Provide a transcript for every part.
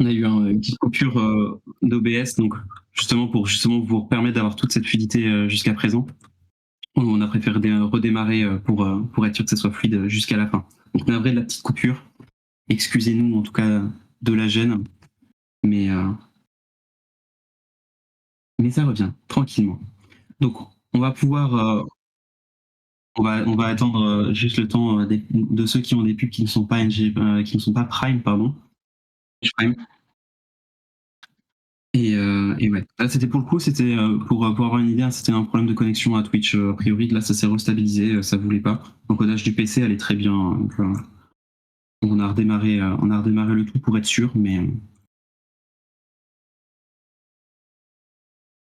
On a eu une petite coupure d'OBS, donc justement pour justement vous permettre d'avoir toute cette fluidité jusqu'à présent. On a préféré redémarrer pour être sûr que ça soit fluide jusqu'à la fin. Donc navré de la petite coupure. Excusez-nous en tout cas de la gêne, mais ça revient tranquillement. Donc on va pouvoir on va attendre juste le temps de ceux qui ont des pubs qui ne sont pas qui ne sont pas Prime, pardon. Prime. Et ouais. Là, c'était pour le coup, c'était pour avoir une idée, hein, c'était un problème de connexion à Twitch. A priori, là, ça s'est restabilisé, ça voulait pas. L'encodage du PC allait très bien. Donc, on a redémarré le tout pour être sûr, mais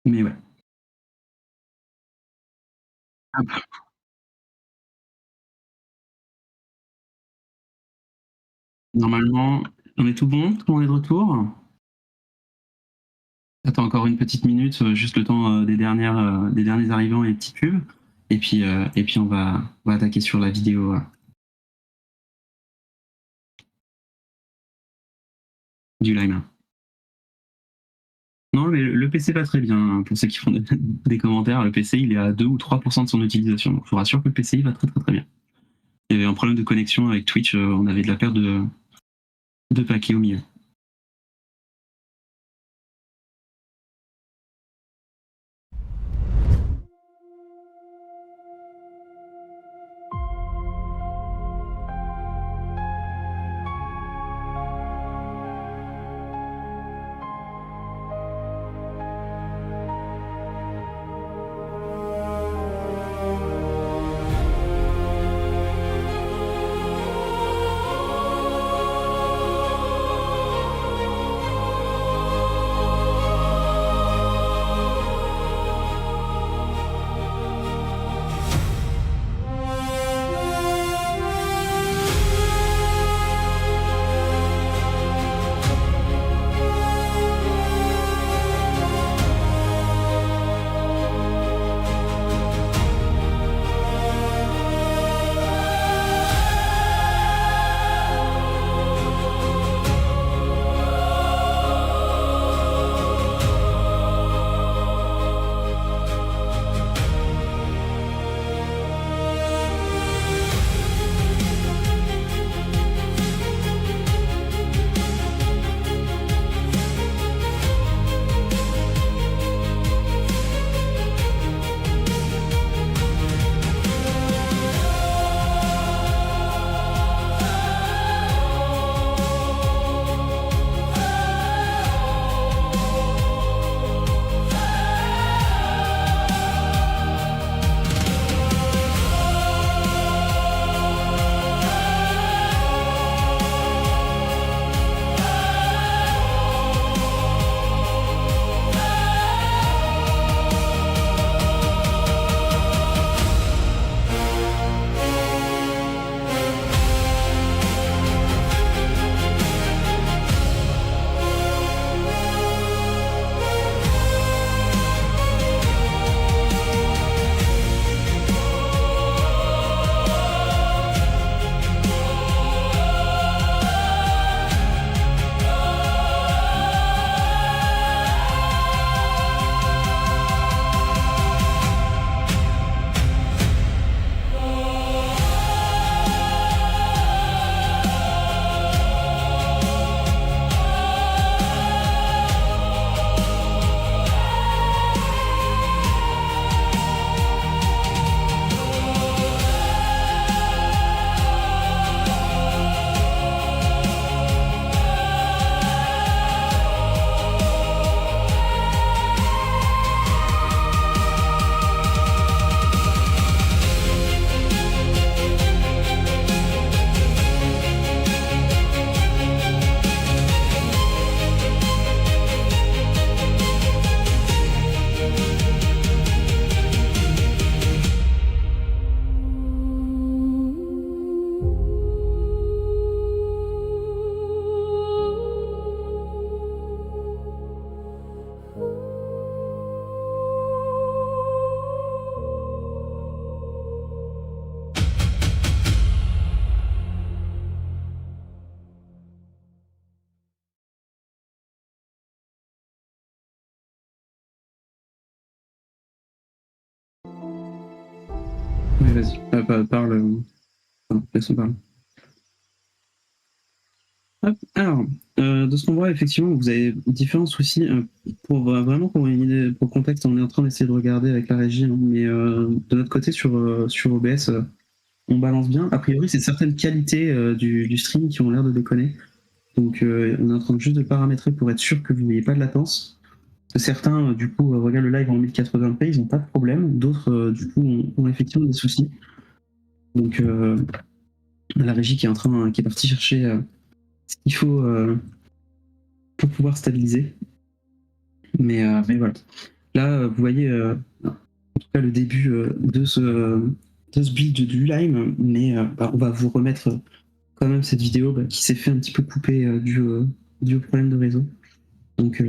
ouais. Hop. Normalement, on est tout bon, tout le monde est de retour. Attends encore une petite minute, juste le temps des derniers arrivants et les petites pubs. Et puis on va attaquer sur la vidéo du live. Non, mais le PC va très bien, hein, pour ceux qui font des commentaires. Le PC, il est à 2 ou 3% de son utilisation. Donc, je vous rassure que le PC, il va très très très bien. Il y avait un problème de connexion avec Twitch, on avait de la perte de paquets au milieu. Oui, vas-y, parle. Laisse-moi parler. Hop. Alors, de ce qu'on voit, effectivement, vous avez différents soucis. Vraiment, pour une idée, pour le contexte, on est en train d'essayer de regarder avec la régie, hein, mais de notre côté, sur OBS, on balance bien. A priori, c'est certaines qualités du stream qui ont l'air de déconner. Donc, on est en train juste de paramétrer pour être sûr que vous n'ayez pas de latence. Certains, du coup, regardent le live en 1080p, ils n'ont pas de problème. D'autres, du coup, ont effectivement des soucis. Donc, la régie qui est partie chercher ce qu'il faut pour pouvoir stabiliser. Mais voilà. Là, vous voyez, en tout cas, le début de ce build du Lime, mais on va vous remettre quand même cette vidéo qui s'est fait un petit peu couper dû au problème de réseau. Donc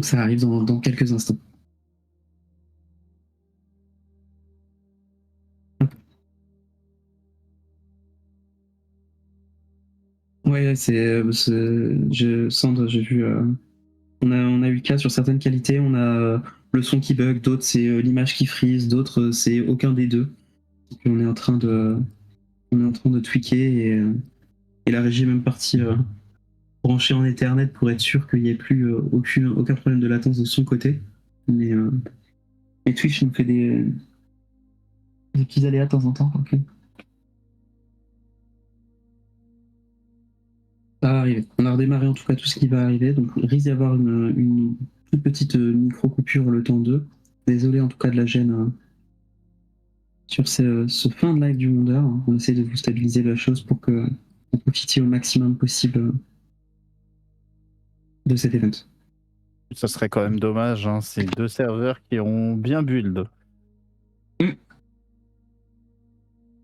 ça arrive dans quelques instants. Ouais, Sand, j'ai vu. On a eu le cas sur certaines qualités. On a le son qui bug, d'autres c'est l'image qui freeze, d'autres c'est aucun des deux. Donc, on est en train de tweaker et la régie est même partie brancher en Ethernet pour être sûr qu'il n'y ait plus aucun problème de latence de son côté. Mais, mais Twitch nous fait des petits aléas de temps en temps. Okay. Ça va arriver. On a redémarré en tout cas tout ce qui va arriver. Donc il risque d'y avoir une toute petite micro-coupure le temps 2. Désolé en tout cas de la gêne sur ce fin de live du Wonder. On essaie de vous stabiliser la chose pour que vous profitiez au maximum possible de cet event. Ça serait quand même dommage, hein, c'est 2 serveurs qui ont bien build.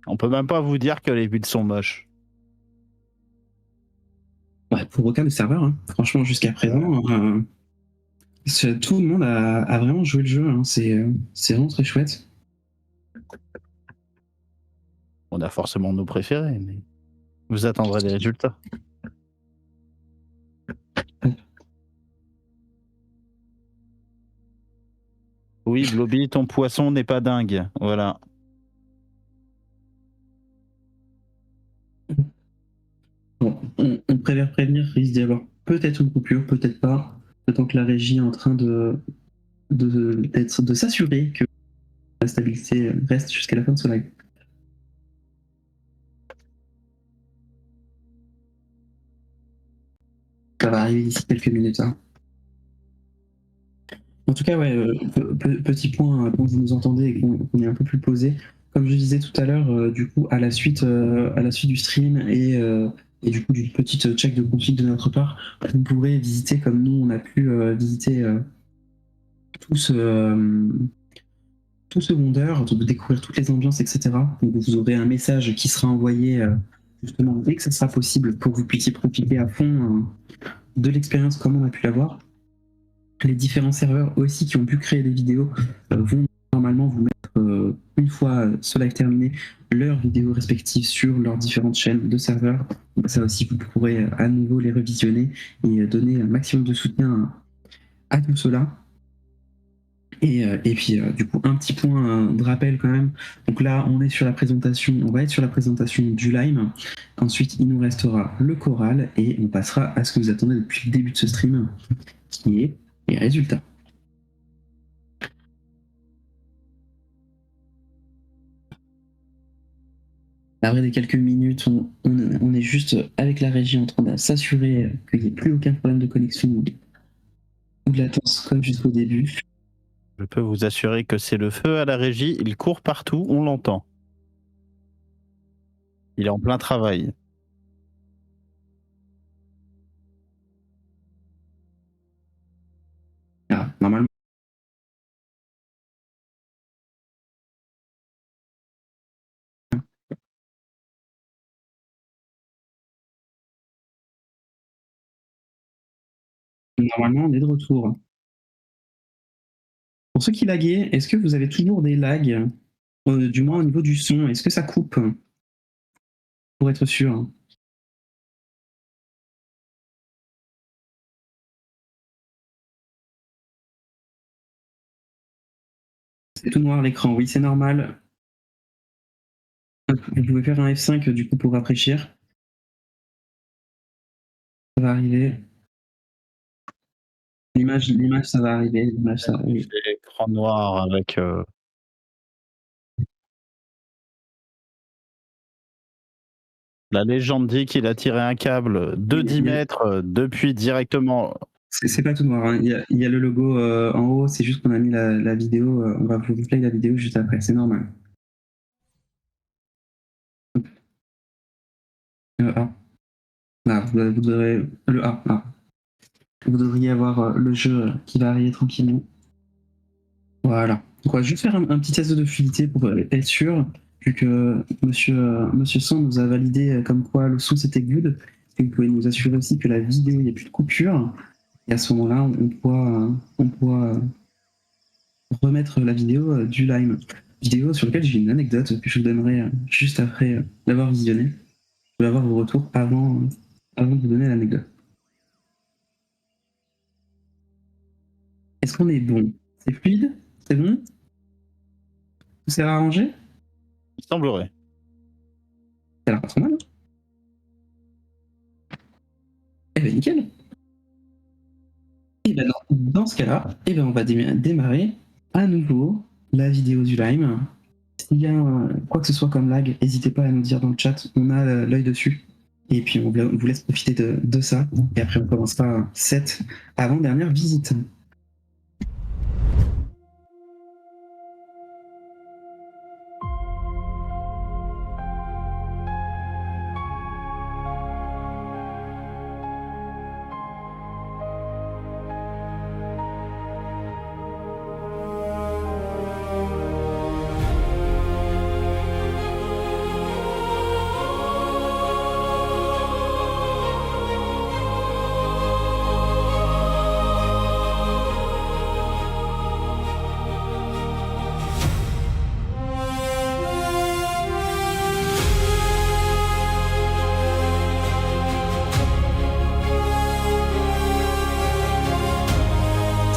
On peut même pas vous dire que les builds sont moches. Ouais, pour aucun des serveurs, hein. Franchement, jusqu'à présent, tout le monde a vraiment joué le jeu. Hein. C'est vraiment très chouette. On a forcément nos préférés, mais vous attendrez les résultats. Oui, Bloby, ton poisson n'est pas dingue. Voilà. Bon, on préfère prévenir, il risque d'y avoir peut-être une coupure, peut-être pas. Tant que la régie est en train de s'assurer que la stabilité reste jusqu'à la fin de ce live. Ça va arriver d'ici quelques minutes. Hein. En tout cas, ouais, petit point quand vous nous entendez et qu'on est un peu plus posé. Comme je disais tout à l'heure, du coup, à la suite du stream et du coup d'une petite check de config de notre part, vous pourrez visiter comme nous on a pu visiter tout ce Wonder, de découvrir toutes les ambiances, etc. Donc vous aurez un message qui sera envoyé justement dès que ça sera possible pour que vous puissiez profiter à fond de l'expérience comme on a pu l'avoir. Les différents serveurs aussi qui ont pu créer des vidéos vont normalement vous mettre, une fois ce live terminé, leurs vidéos respectives sur leurs différentes chaînes de serveurs. Donc ça aussi, vous pourrez à nouveau les revisionner et donner un maximum de soutien à tout cela. Et puis, du coup, un petit point de rappel quand même. Donc là, on va être sur la présentation du Lime. Ensuite, il nous restera le choral et on passera à ce que vous attendez depuis le début de ce stream, qui est les résultats. Après des quelques minutes, on est juste avec la régie en train de s'assurer qu'il n'y ait plus aucun problème de connexion ou de latence comme jusqu'au début. Je peux vous assurer que c'est le feu à la régie, il court partout, on l'entend. Il est en plein travail. Ah, normalement. Normalement, on est de retour. Pour ceux qui laguaient, est-ce que vous avez toujours des lags, du moins au niveau du son? Est-ce que ça coupe? Pour être sûr. C'est tout noir l'écran, oui, c'est normal. Hop, vous pouvez faire un F5 du coup pour rafraîchir. Ça va arriver. L'image, ça va arriver. L'image, ça va arriver. L'écran noir avec. La légende dit qu'il a tiré un câble de 10 mètres depuis directement. C'est pas tout noir, hein. Il y a le logo en haut, c'est juste qu'on a mis la vidéo. On va vous replay la vidéo juste après, c'est normal. A. Ah, vous devrez. Le A. Ah. Vous devriez avoir le jeu qui va arriver tranquillement. Voilà. Donc on va juste faire un petit test de fluidité pour être sûr, vu que Monsieur Son nous a validé comme quoi le son c'était good. Et vous pouvez nous assurer aussi que la vidéo, il n'y a plus de coupure. Et à ce moment-là, on pourra remettre la vidéo du Lime. Vidéo sur laquelle j'ai une anecdote que je vous donnerai juste après l'avoir visionné. Je vais avoir vos retours avant de vous donner l'anecdote. Est-ce qu'on est bon? C'est fluide? C'est bon? Tout s'est arrangé? Il semblerait. Ça a l'air pas trop mal, hein? Eh ben nickel. Et ben dans ce cas-là, eh ben on va démarrer à nouveau la vidéo du Lime. S'il y a quoi que ce soit comme lag, n'hésitez pas à nous dire dans le chat, on a l'œil dessus. Et puis on vous laisse profiter de ça. Et après on commencera cette avant-dernière visite.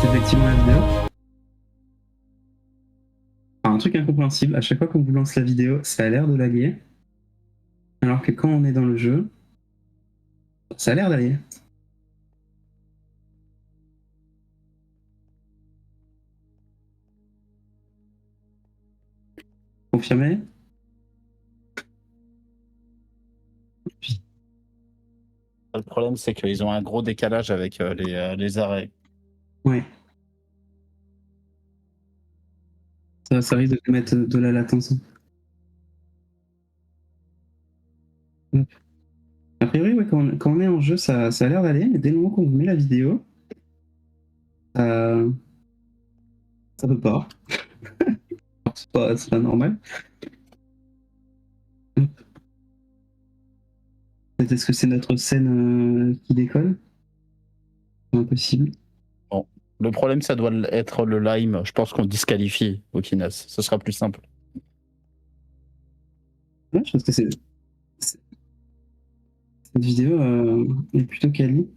C'est effectivement la vidéo. Alors, un truc incompréhensible, à chaque fois qu'on vous lance la vidéo, ça a l'air de laguer. Alors que quand on est dans le jeu, ça a l'air d'aller. Confirmé? Le problème, c'est qu'ils ont un gros décalage avec les arrêts. Ouais. Ça risque de mettre de la latence. A priori, ouais, quand on est en jeu, ça a l'air d'aller, mais dès le moment qu'on vous met la vidéo, ça peut pas. C'est pas normal. Est-ce que c'est notre scène qui décolle? C'est impossible. Bon. Le problème, ça doit être le Lime. Je pense qu'on disqualifie Okinas. Ce sera plus simple. Ouais, je pense que cette vidéo est plutôt quali.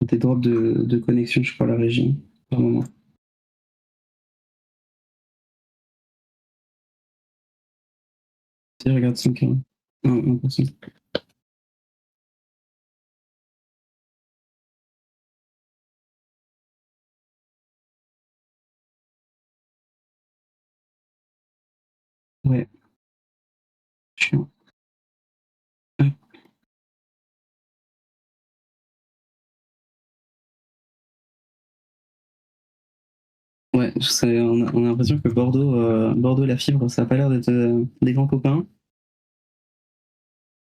Des drops de connexion, je crois, à la région, par moment. Si, regarde 140. 1%. Ouais. Chiant. Ouais, on a l'impression que Bordeaux et la fibre, ça n'a pas l'air d'être des grands copains.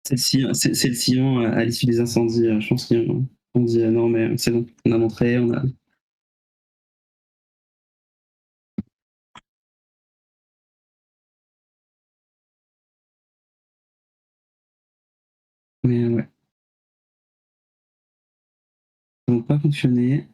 C'est le sillon à l'issue des incendies. Je pense qu'on dit non, mais c'est bon, on a montré, on a. Mais ouais. Ça n'a pas fonctionné.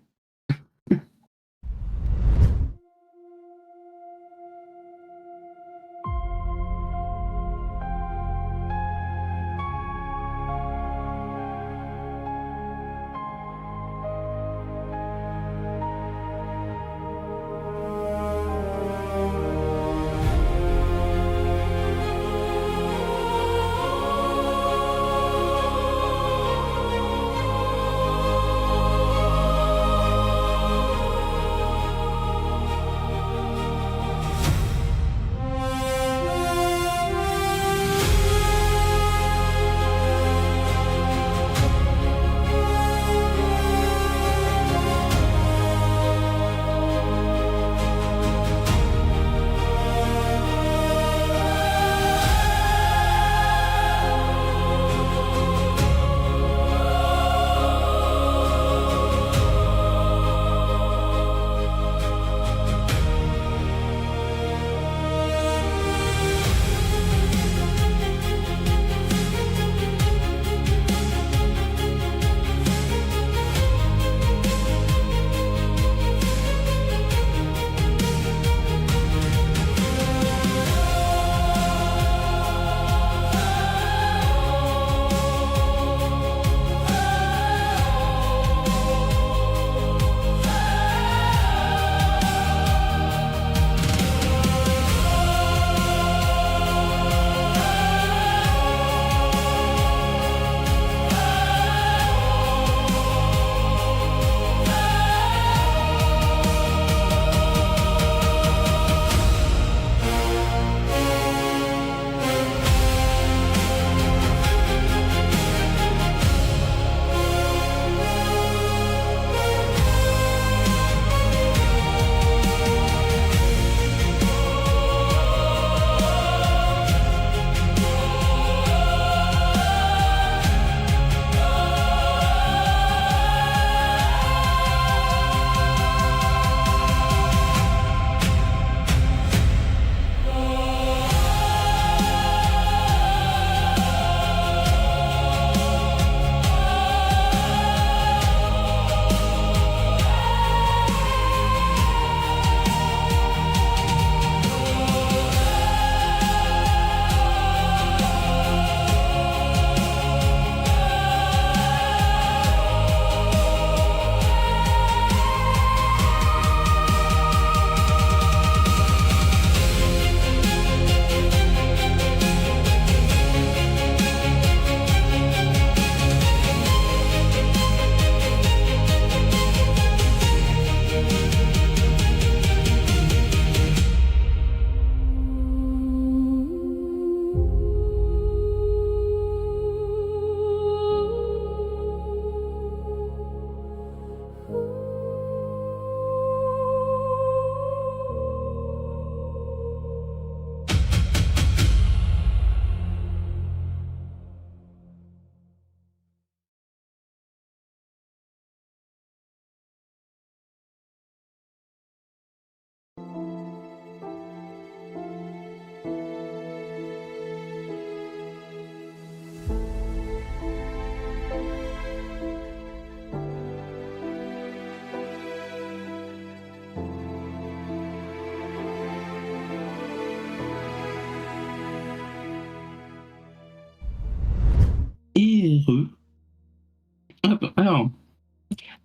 Alors,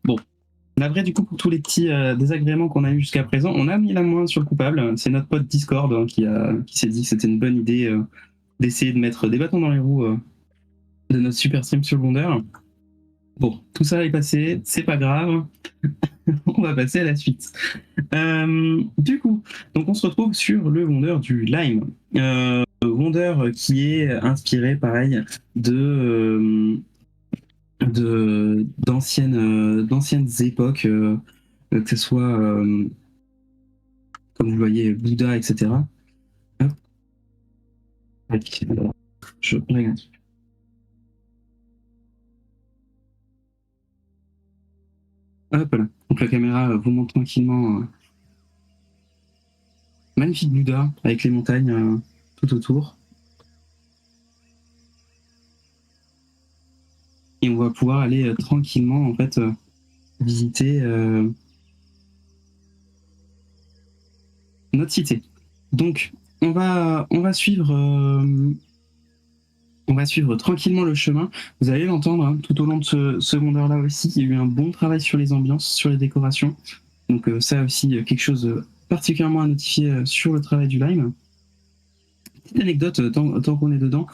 bon. La vraie, du coup, pour tous les petits désagréments qu'on a eu jusqu'à présent, on a mis la main sur le coupable. C'est notre pote Discord qui s'est dit que c'était une bonne idée d'essayer de mettre des bâtons dans les roues de notre super stream sur le Wonder. Bon, tout ça est passé, c'est pas grave. On va passer à la suite. Du coup, donc on se retrouve sur le Wonder du Lime. Wonder qui est inspiré, pareil, d'anciennes époques, que ce soit, comme vous le voyez, Bouddha, etc. Hop. Je regarde. Hop là. Donc la caméra vous montre tranquillement magnifique Bouddha avec les montagnes tout autour. Et on va pouvoir aller tranquillement en fait visiter notre cité. Donc on va suivre tranquillement le chemin. Vous allez l'entendre hein, tout au long de ce Wonder-là aussi. Il y a eu un bon travail sur les ambiances, sur les décorations. Donc ça aussi, quelque chose particulièrement à notifier sur le travail du Lime. Petite anecdote, tant qu'on est dedans,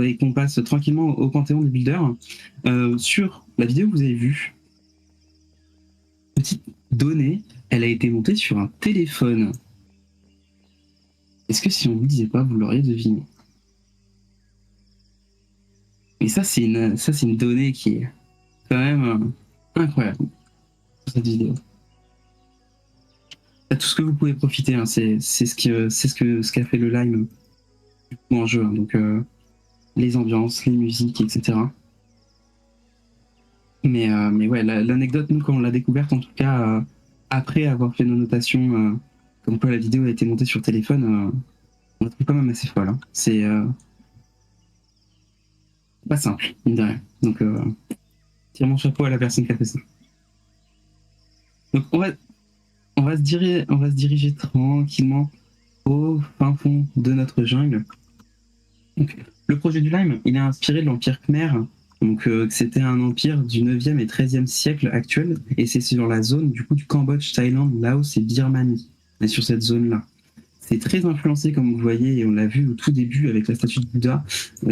et qu'on passe tranquillement au panthéon des builders. Sur la vidéo que vous avez vue, petite donnée, elle a été montée sur un téléphone. Est-ce que si on vous disait pas, vous l'auriez deviné? Et ça, c'est une donnée qui est quand même incroyable sur cette vidéo. Tout ce que vous pouvez profiter, hein, c'est ce qu'a fait le Lime en jeu. Hein, donc les ambiances, les musiques, etc. Mais ouais, l'anecdote, nous, quand on l'a découverte, en tout cas, après avoir fait nos notations, comme quoi la vidéo a été montée sur téléphone, on la trouve quand même assez folle. Hein. C'est pas simple, mine de rien. Donc, tire mon chapeau à la personne qui a fait ça. Donc, on va se diriger tranquillement au fin fond de notre jungle. Donc, le projet du Lime, il est inspiré de l'Empire Khmer. Donc, c'était un empire du 9e et 13e siècle actuel. Et c'est sur la zone du coup du Cambodge, Thaïlande, Laos et Birmanie. Et sur cette zone-là. C'est très influencé, comme vous voyez, et on l'a vu au tout début avec la statue de Bouddha,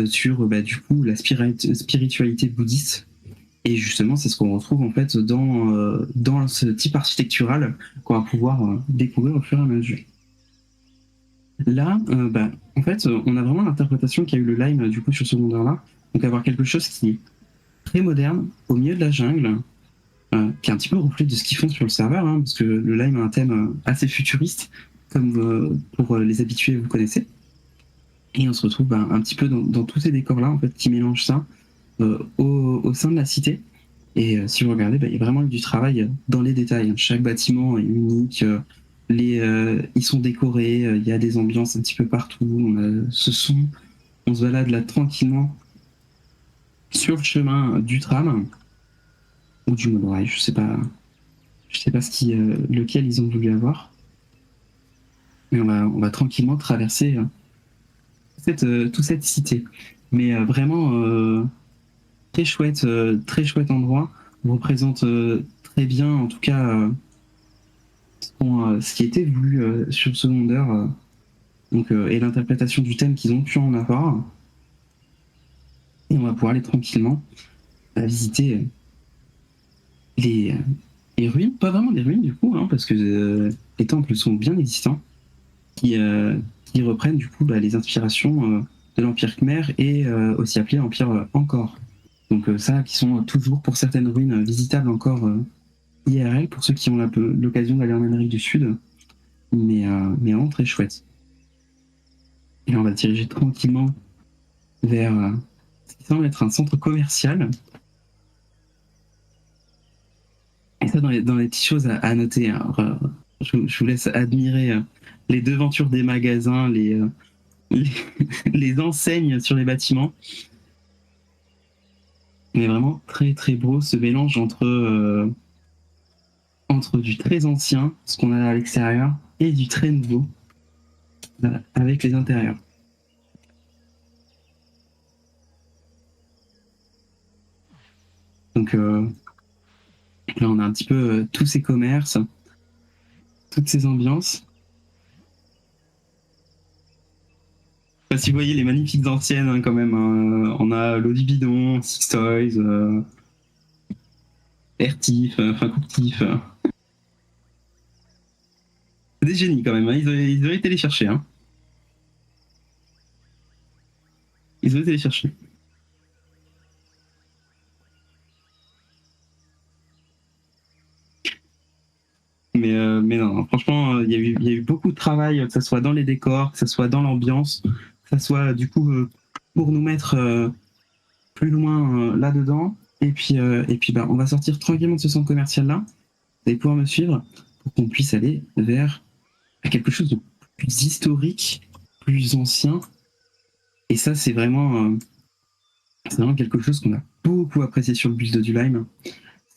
sur du coup la spiritualité bouddhiste. Et justement, c'est ce qu'on retrouve en fait dans ce type architectural qu'on va pouvoir découvrir au fur et à mesure. Là, en fait, on a vraiment l'interprétation qu'a eu le Lime du coup sur ce Wonder-là. Donc avoir quelque chose qui est très moderne, au milieu de la jungle, qui est un petit peu le reflet de ce qu'ils font sur le serveur, hein, parce que le Lime a un thème assez futuriste, comme pour les habitués, vous connaissez. Et on se retrouve un petit peu dans tous ces décors-là, en fait, qui mélangent ça au sein de la cité. Et si vous regardez, il y a vraiment eu du travail dans les détails. Chaque bâtiment est unique, ils sont décorés, il y a des ambiances un petit peu partout, on a ce son, on se balade là tranquillement sur le chemin du tram, ou du monorail, je sais pas lequel ils ont voulu avoir. Mais on va tranquillement traverser toute cette cité. Mais vraiment très chouette endroit. On représente très bien, en tout cas, ce qui était voulu sur ce Wonder, et l'interprétation du thème qu'ils ont pu en avoir. Et on va pouvoir aller tranquillement visiter les, les ruines, pas vraiment des ruines du coup, hein, parce que les temples sont bien existants, qui reprennent du coup les inspirations de l'Empire Khmer et aussi appelé Empire Angkor. Donc ça, qui sont toujours pour certaines ruines visitables encore IRL pour ceux qui ont l'occasion d'aller en Amérique du Sud, mais vraiment très chouette. Et là, on va se diriger tranquillement vers ce qui semble être un centre commercial. Et ça, dans les petites choses à noter, hein. Je vous laisse admirer les devantures des magasins, les enseignes sur les bâtiments. Mais vraiment très très beau ce mélange entre du très ancien, ce qu'on a à l'extérieur, et du très nouveau avec les intérieurs. Donc là, on a un petit peu tous ces commerces, toutes ces ambiances. Je sais pas si vous voyez les magnifiques anciennes hein, quand même. Hein. On a l'Olibidon, Six Toys, Airtif, enfin Cooktif. C'est des génies quand même. Hein. Ils auraient été les chercher. Hein. Ils auraient été les chercher. Mais non, franchement, il y a eu beaucoup de travail, que ce soit dans les décors, que ce soit dans l'ambiance, que ce soit du coup pour nous mettre plus loin là-dedans. Et puis bah, on va sortir tranquillement de ce centre commercial-là. Vous allez pouvoir me suivre pour qu'on puisse aller vers quelque chose de plus historique, plus ancien. Et ça, c'est vraiment quelque chose qu'on a beaucoup apprécié sur le build du Lime.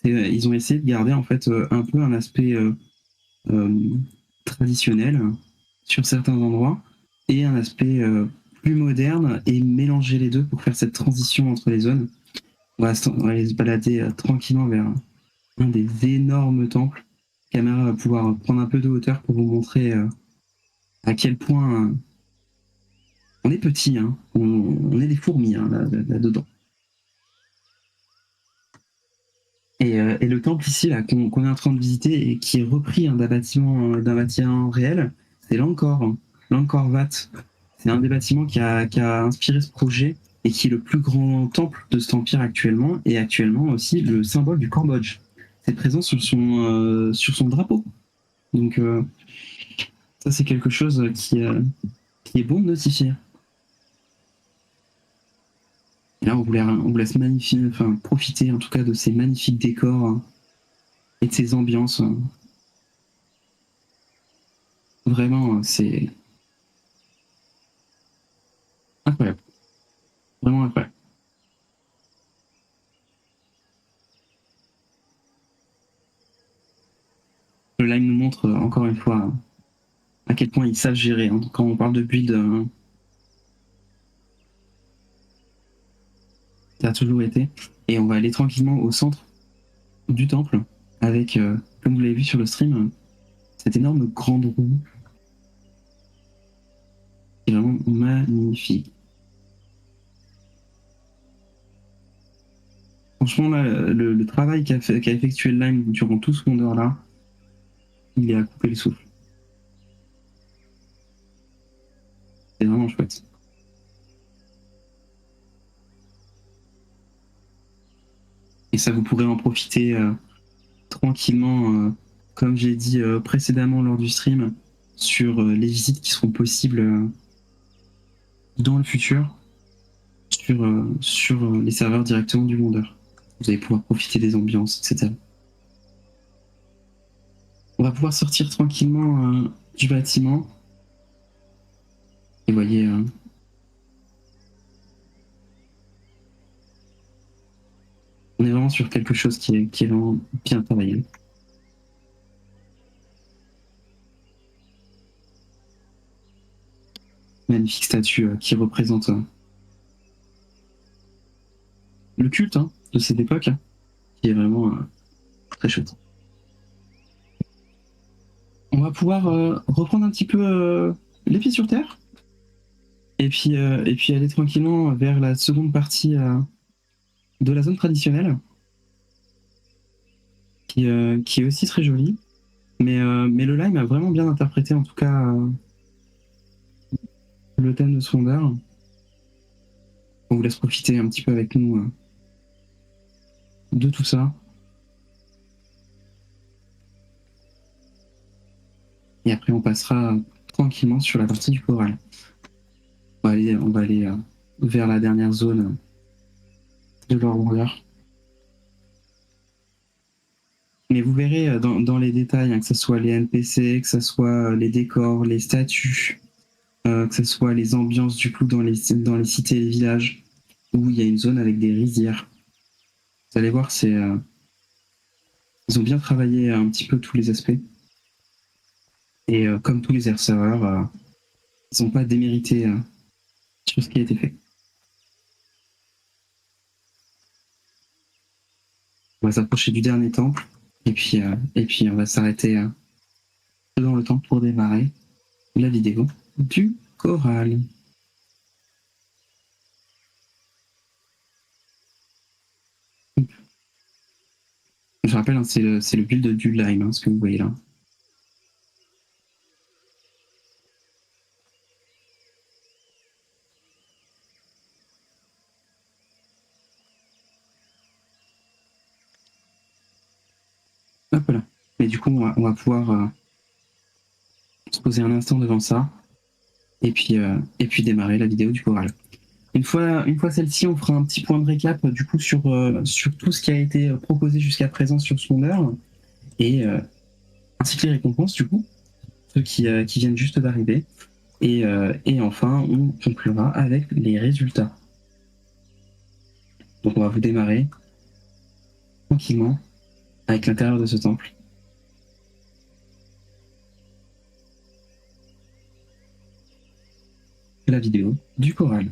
Ils ont essayé de garder en fait un peu un aspect traditionnel sur certains endroits et un aspect plus moderne et mélanger les deux pour faire cette transition entre les zones. On va aller se balader tranquillement vers un des énormes temples. La caméra va pouvoir prendre un peu de hauteur pour vous montrer à quel point on est petit, hein. On est des fourmis hein, là-dedans. Et le temple ici là qu'on est en train de visiter et qui est repris hein, d'un bâtiment réel, c'est l'Angkor, hein. L'Angkor Wat. C'est un des bâtiments qui a inspiré ce projet et qui est le plus grand temple de cet empire actuellement et actuellement aussi le symbole du Cambodge. C'est présent sur son drapeau. Donc ça c'est quelque chose qui est bon de notifier. Et là on vous laisse profiter en tout cas de ces magnifiques décors hein, et de ces ambiances. Vraiment, c'est incroyable. Vraiment incroyable. Le Lime nous montre encore une fois à quel point ils savent gérer. Hein. Quand on parle de build, ça a toujours été. Et on va aller tranquillement au centre du temple avec, comme vous l'avez vu sur le stream, cette énorme grande roue. C'est vraiment magnifique. Franchement, là, le travail qu'a effectué le Lime durant tout ce Wonder-là, il est à couper le souffle. C'est vraiment chouette. Et ça, vous pourrez en profiter tranquillement, comme j'ai dit précédemment lors du stream, sur les visites qui seront possibles dans le futur sur les serveurs directement du Wonder. Vous allez pouvoir profiter des ambiances, etc. On va pouvoir sortir tranquillement du bâtiment. Et vous voyez, on est vraiment sur quelque chose qui est vraiment bien travaillé. Magnifique statue qui représente le culte hein, de cette époque, qui est vraiment très chouette. On va pouvoir reprendre un petit peu les pieds sur terre et puis aller tranquillement vers la seconde partie de la zone traditionnelle qui est aussi très jolie. Mais le Lime a vraiment bien interprété en tout cas le thème de ce Wonder. On vous laisse profiter un petit peu avec nous de tout ça. Et après, on passera tranquillement sur la partie du choral. On va aller vers la dernière zone de leur Wonder. Mais vous verrez dans les détails, hein, que ce soit les NPC, que ce soit les décors, les statues, que ce soit les ambiances du coup dans les cités et les villages, où il y a une zone avec des rizières. Vous allez voir, ils ont bien travaillé un petit peu tous les aspects. Et comme tous les air serveurs, ils n'ont pas démérité sur ce qui a été fait. va s'approcher du dernier temple. Et puis on va s'arrêter dans le temple pour démarrer la vidéo du choral. Je rappelle, hein, c'est le build du Lime, hein, ce que vous voyez là. Hop là. Mais du coup, on va pouvoir se poser un instant devant ça et puis démarrer la vidéo du choral. Une fois celle-ci, on fera un petit point de récap du coup sur tout ce qui a été proposé jusqu'à présent sur Spawner et ainsi que les récompenses du coup, ceux qui viennent juste d'arriver. Et enfin, on conclura avec les résultats. Donc on va vous démarrer tranquillement avec l'intérieur de ce temple. La vidéo du choral.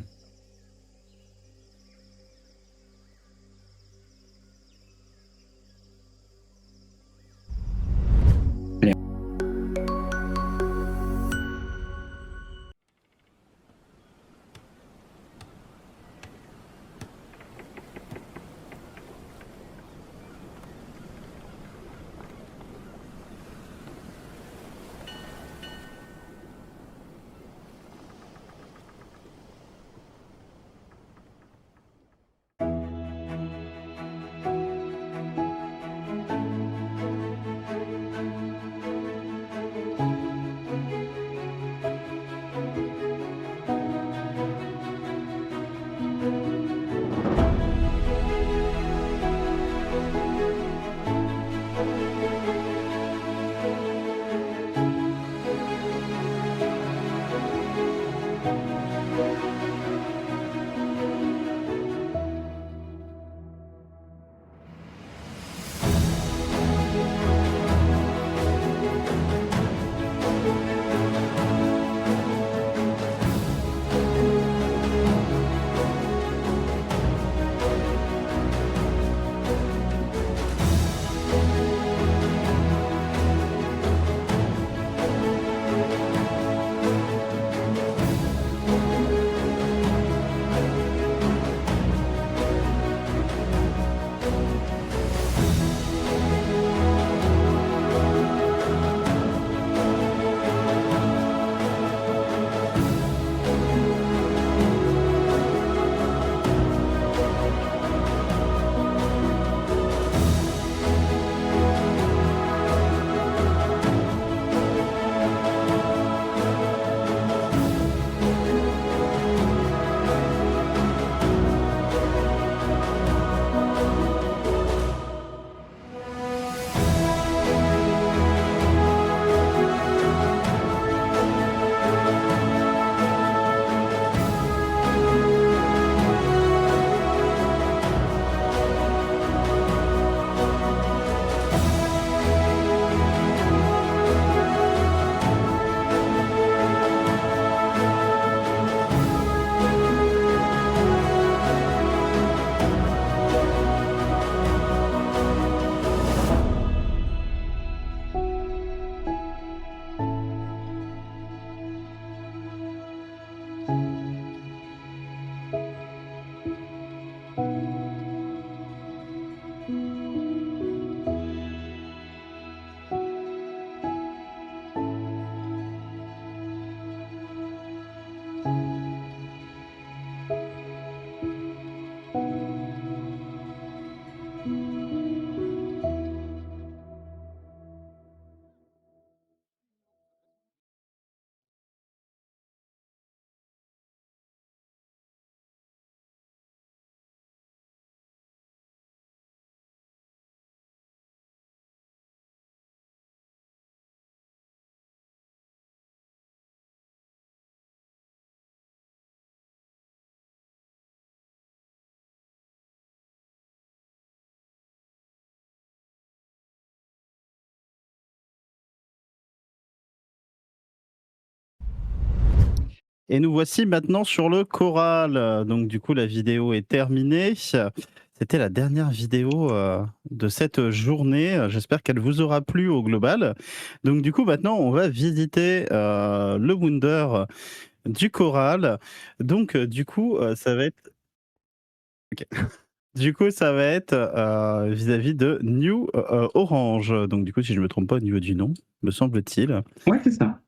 Et nous voici maintenant sur le choral. Donc du coup, la vidéo est terminée. C'était la dernière vidéo de cette journée. J'espère qu'elle vous aura plu au global. Donc du coup, maintenant, on va visiter le Wunder du choral. Donc du coup, ça va être... ok. Du coup, ça va être vis-à-vis de New Orange. Donc du coup, si je me trompe pas au niveau du nom, me semble-t-il. Ouais, c'est ça.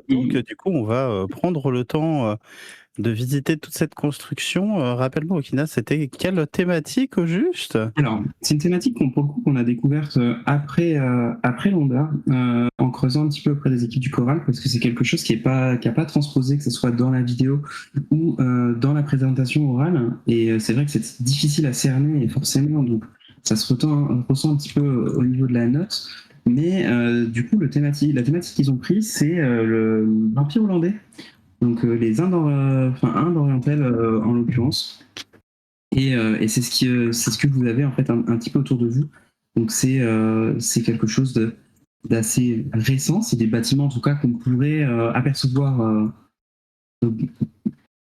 Donc du coup, on va prendre le temps de visiter toute cette construction. Rappelle-moi, Okina, c'était quelle thématique au juste? Alors, c'est une thématique pour le coup, qu'on a découverte après Lambda, en creusant un petit peu auprès des équipes du choral, parce que c'est quelque chose qui a pas transposé, que ce soit dans la vidéo ou dans la présentation orale. Et c'est vrai que c'est difficile à cerner, et forcément, donc, ça se ressent un petit peu au niveau de la note. Mais du coup, la thématique qu'ils ont pris, c'est l'Empire hollandais. Donc les Indes, Indes orientales en l'occurrence. Et c'est ce que vous avez en fait un petit peu autour de vous. Donc c'est quelque chose d'assez récent. C'est des bâtiments en tout cas qu'on pourrait apercevoir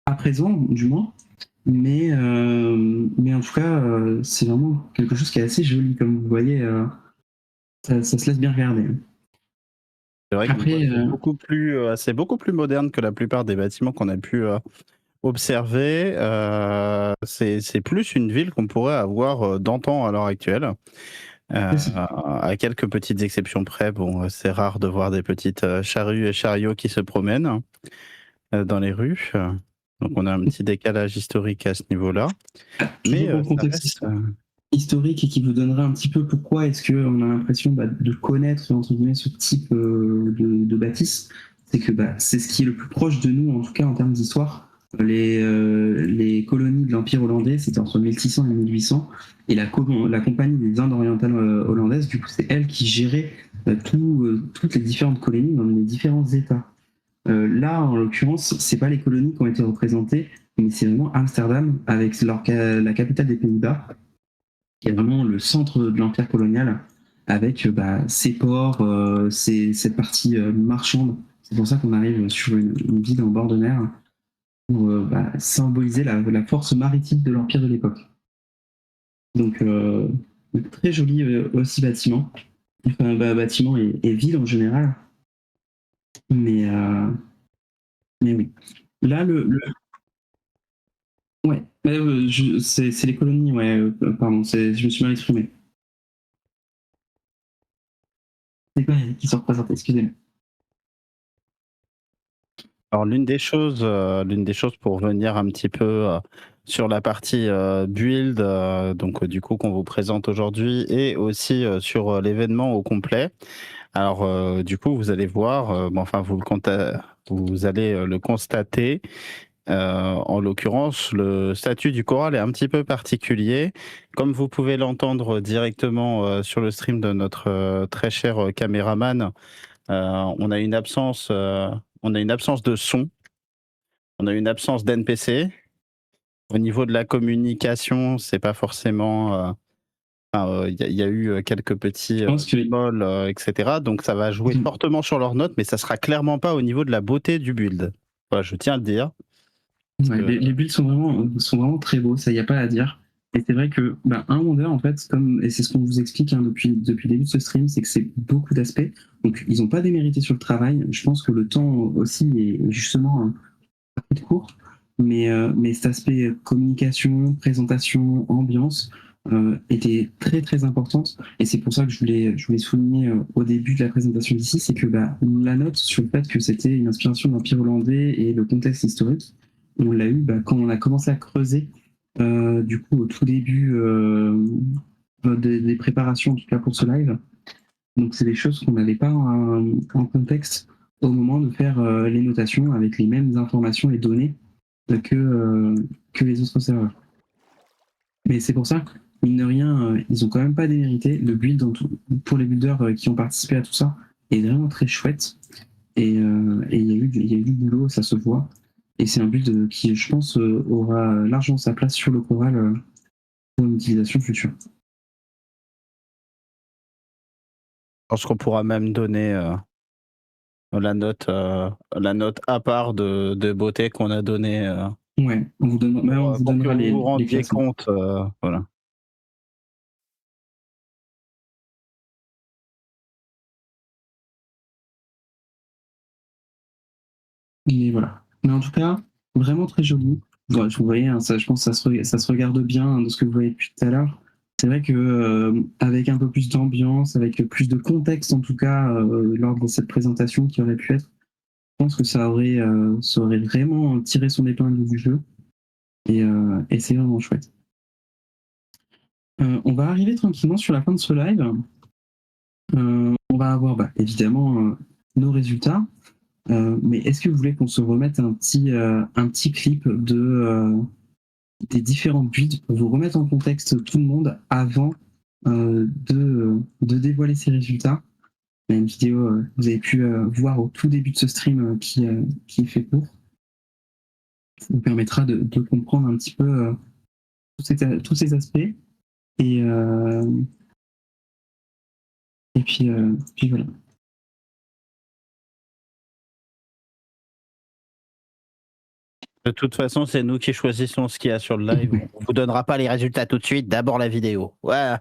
à présent, du moins. Mais en tout cas, c'est vraiment quelque chose qui est assez joli, comme vous voyez. Ça se laisse bien regarder. C'est vrai que Après, c'est beaucoup plus moderne que la plupart des bâtiments qu'on a pu observer. C'est plus une ville qu'on pourrait avoir d'antan à l'heure actuelle. À quelques petites exceptions près, bon, c'est rare de voir des petites charrues et chariots qui se promènent dans les rues. Donc on a un petit décalage historique à ce niveau-là. toujours Mais pour le ça contexte reste, historique et qui vous donnera un petit peu pourquoi est-ce qu'on a l'impression de connaître entre guillemets ce type de bâtisse, c'est que c'est ce qui est le plus proche de nous en tout cas en termes d'histoire. Les colonies de l'Empire hollandais, c'était entre 1600 et 1800, et la compagnie des Indes orientales hollandaises, du coup, c'est elle qui gérait toutes les différentes colonies dans les différents États. Là, en l'occurrence, c'est pas les colonies qui ont été représentées, mais c'est vraiment Amsterdam avec la capitale des Pays-Bas, qui est vraiment le centre de l'empire colonial, avec ses ports, cette partie marchande. C'est pour ça qu'on arrive sur une ville en bord de mer pour symboliser la force maritime de l'empire de l'époque. Donc, très joli aussi bâtiment. Enfin, bâtiment et ville en général. Mais oui. Là, ouais, c'est les colonies, ouais, pardon, je me suis mal exprimé. C'est pas elles qui sont représentées, excusez-moi. alors l'une des choses pour revenir un petit peu sur la partie build, donc du coup qu'on vous présente aujourd'hui, et aussi sur l'événement au complet. Alors du coup vous allez voir, enfin vous allez le constater. En l'occurrence, le statut du choral est un petit peu particulier. Comme vous pouvez l'entendre directement sur le stream de notre très cher caméraman, on a une absence, de son, on a une absence d'NPC. Au niveau de la communication, c'est pas forcément. Il y a eu quelques petits Je pense que bémols, etc. Donc ça va jouer fortement sur leurs notes, mais ça sera clairement pas au niveau de la beauté du build. Voilà, je tiens à le dire. ouais, les builds sont vraiment très beaux, ça y a pas à dire. Et c'est vrai que un Wonder, en fait, et c'est ce qu'on vous explique depuis le début de ce stream, c'est que c'est beaucoup d'aspects. Donc ils n'ont pas démérité sur le travail. Je pense que le temps aussi est justement un peu de court. Mais cet aspect communication, présentation, ambiance était très très importante. Et c'est pour ça que je voulais souligner au début de la présentation d'ici, c'est que la note sur le fait que c'était une inspiration de l'Empire hollandais et le contexte historique, on l'a eu quand on a commencé à creuser du coup au tout début des préparations en tout cas pour ce live. Donc c'est des choses qu'on n'avait pas en contexte au moment de faire les notations avec les mêmes informations et données que les autres serveurs. Mais c'est pour ça que, mine de rien, ils ont quand même pas démérité. Le build pour les builders qui ont participé à tout ça est vraiment très chouette. Et il y a eu du boulot, ça se voit. Et c'est un build qui, je pense, aura largement sa place sur le choral pour une utilisation future. Je pense qu'on pourra même donner la note à part de beauté qu'on a donnée. Ouais, on vous donnera Pour que les vous vous rendiez classements. compte, voilà. Mais voilà. Mais en tout cas, vraiment très joli. Ouais, vous voyez, hein, ça, je pense que ça se regarde bien hein, de ce que vous voyez depuis tout à l'heure. C'est vrai que avec un peu plus d'ambiance, avec plus de contexte en tout cas lors de cette présentation qui aurait pu être, je pense que ça aurait vraiment tiré son épingle du jeu. Et c'est vraiment chouette. On va arriver tranquillement sur la fin de ce live. On va avoir évidemment nos résultats. Mais est-ce que vous voulez qu'on se remette un petit clip des différentes builds pour vous remettre en contexte tout le monde avant de dévoiler ces résultats? Il y a une vidéo que vous avez pu voir au tout début de ce stream qui est fait pour. Ça vous permettra de comprendre un petit peu tous ces aspects. Et puis voilà. De toute façon, c'est nous qui choisissons ce qu'il y a sur le live. On vous donnera pas les résultats tout de suite, d'abord la vidéo. Ouais.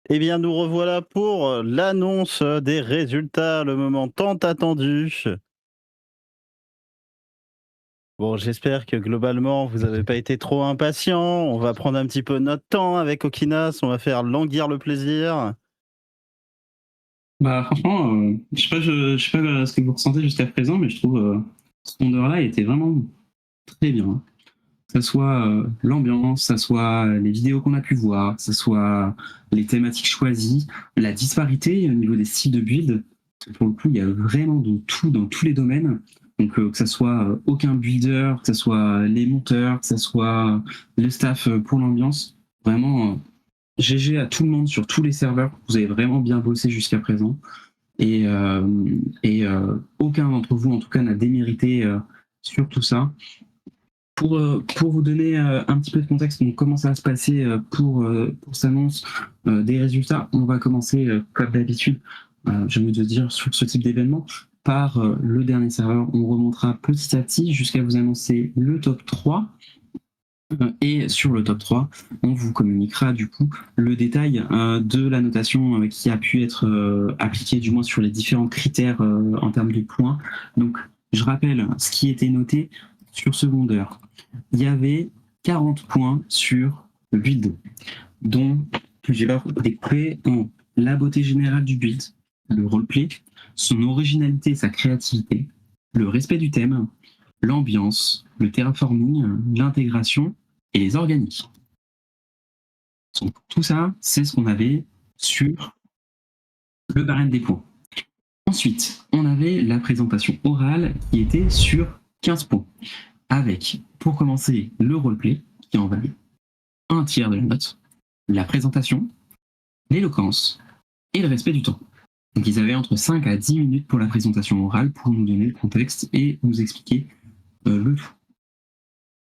Eh bien, nous revoilà pour l'annonce des résultats, le moment tant attendu. Bon, j'espère que globalement, vous n'avez pas été trop impatient. On va prendre un petit peu notre temps avec Okinas. On va faire languir le plaisir. Franchement, je sais pas ce que vous ressentez jusqu'à présent, mais je trouve ce rondeur-là était vraiment très bien. Que ce soit l'ambiance, que ce soit les vidéos qu'on a pu voir, que ce soit les thématiques choisies, la disparité au niveau des styles de build. Pour le coup, il y a vraiment de tout dans tous les domaines. Donc que ce soit aucun builder, que ce soit les monteurs, que ce soit le staff pour l'ambiance, vraiment GG à tout le monde sur tous les serveurs. Vous avez vraiment bien bossé jusqu'à présent. Et aucun d'entre vous, en tout cas, n'a démérité sur tout ça. Pour vous donner un petit peu de contexte, donc comment ça va se passer pour cette annonce des résultats, on va commencer, comme d'habitude, j'ai envie de dire, sur ce type d'événement, par le dernier serveur. On remontera petit à petit jusqu'à vous annoncer le top 3. Et sur le top 3, on vous communiquera du coup le détail de la notation qui a pu être appliquée, du moins sur les différents critères en termes de points. Donc, je rappelle ce qui était noté sur secondaire. Il y avait 40 points sur le build, dont plusieurs découpés en la beauté générale du build, le roleplay, son originalité, sa créativité, le respect du thème, l'ambiance, le terraforming, l'intégration et les organiques. Donc, tout ça, c'est ce qu'on avait sur le barème des points. Ensuite, on avait la présentation orale qui était sur 15 points, avec, pour commencer, le roleplay, qui en valait un tiers de la note, la présentation, l'éloquence et le respect du temps. Donc ils avaient entre 5 à 10 minutes pour la présentation orale pour nous donner le contexte et nous expliquer le tout.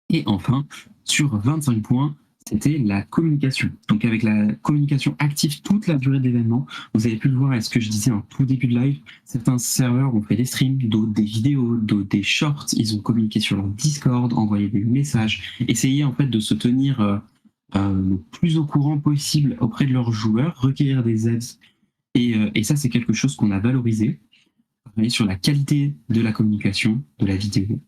Et enfin, sur 25 points, c'était la communication. Donc avec la communication active toute la durée de l'événement, vous avez pu le voir, est-ce que je disais en tout début de live, certains serveurs ont fait des streams, d'autres des vidéos, d'autres des shorts, ils ont communiqué sur leur Discord, envoyé des messages, essayé en fait de se tenir le plus au courant possible auprès de leurs joueurs, recueillir des avis. Et ça, c'est quelque chose qu'on a valorisé, sur la qualité de la communication, de la vidéo,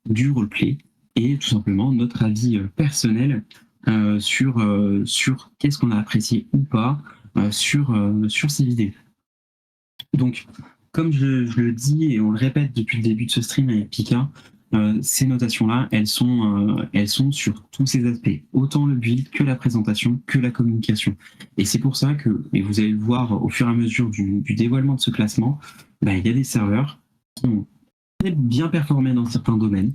du roleplay, et tout simplement notre avis personnel sur qu'est-ce qu'on a apprécié ou pas sur ces vidéos. Donc, comme je le dis et on le répète depuis le début de ce stream avec Pika, ces notations-là, elles sont sur tous ces aspects, autant le build que la présentation, que la communication. Et c'est pour ça que, et vous allez le voir au fur et à mesure du dévoilement de ce classement, il y a des serveurs qui ont bien performé dans certains domaines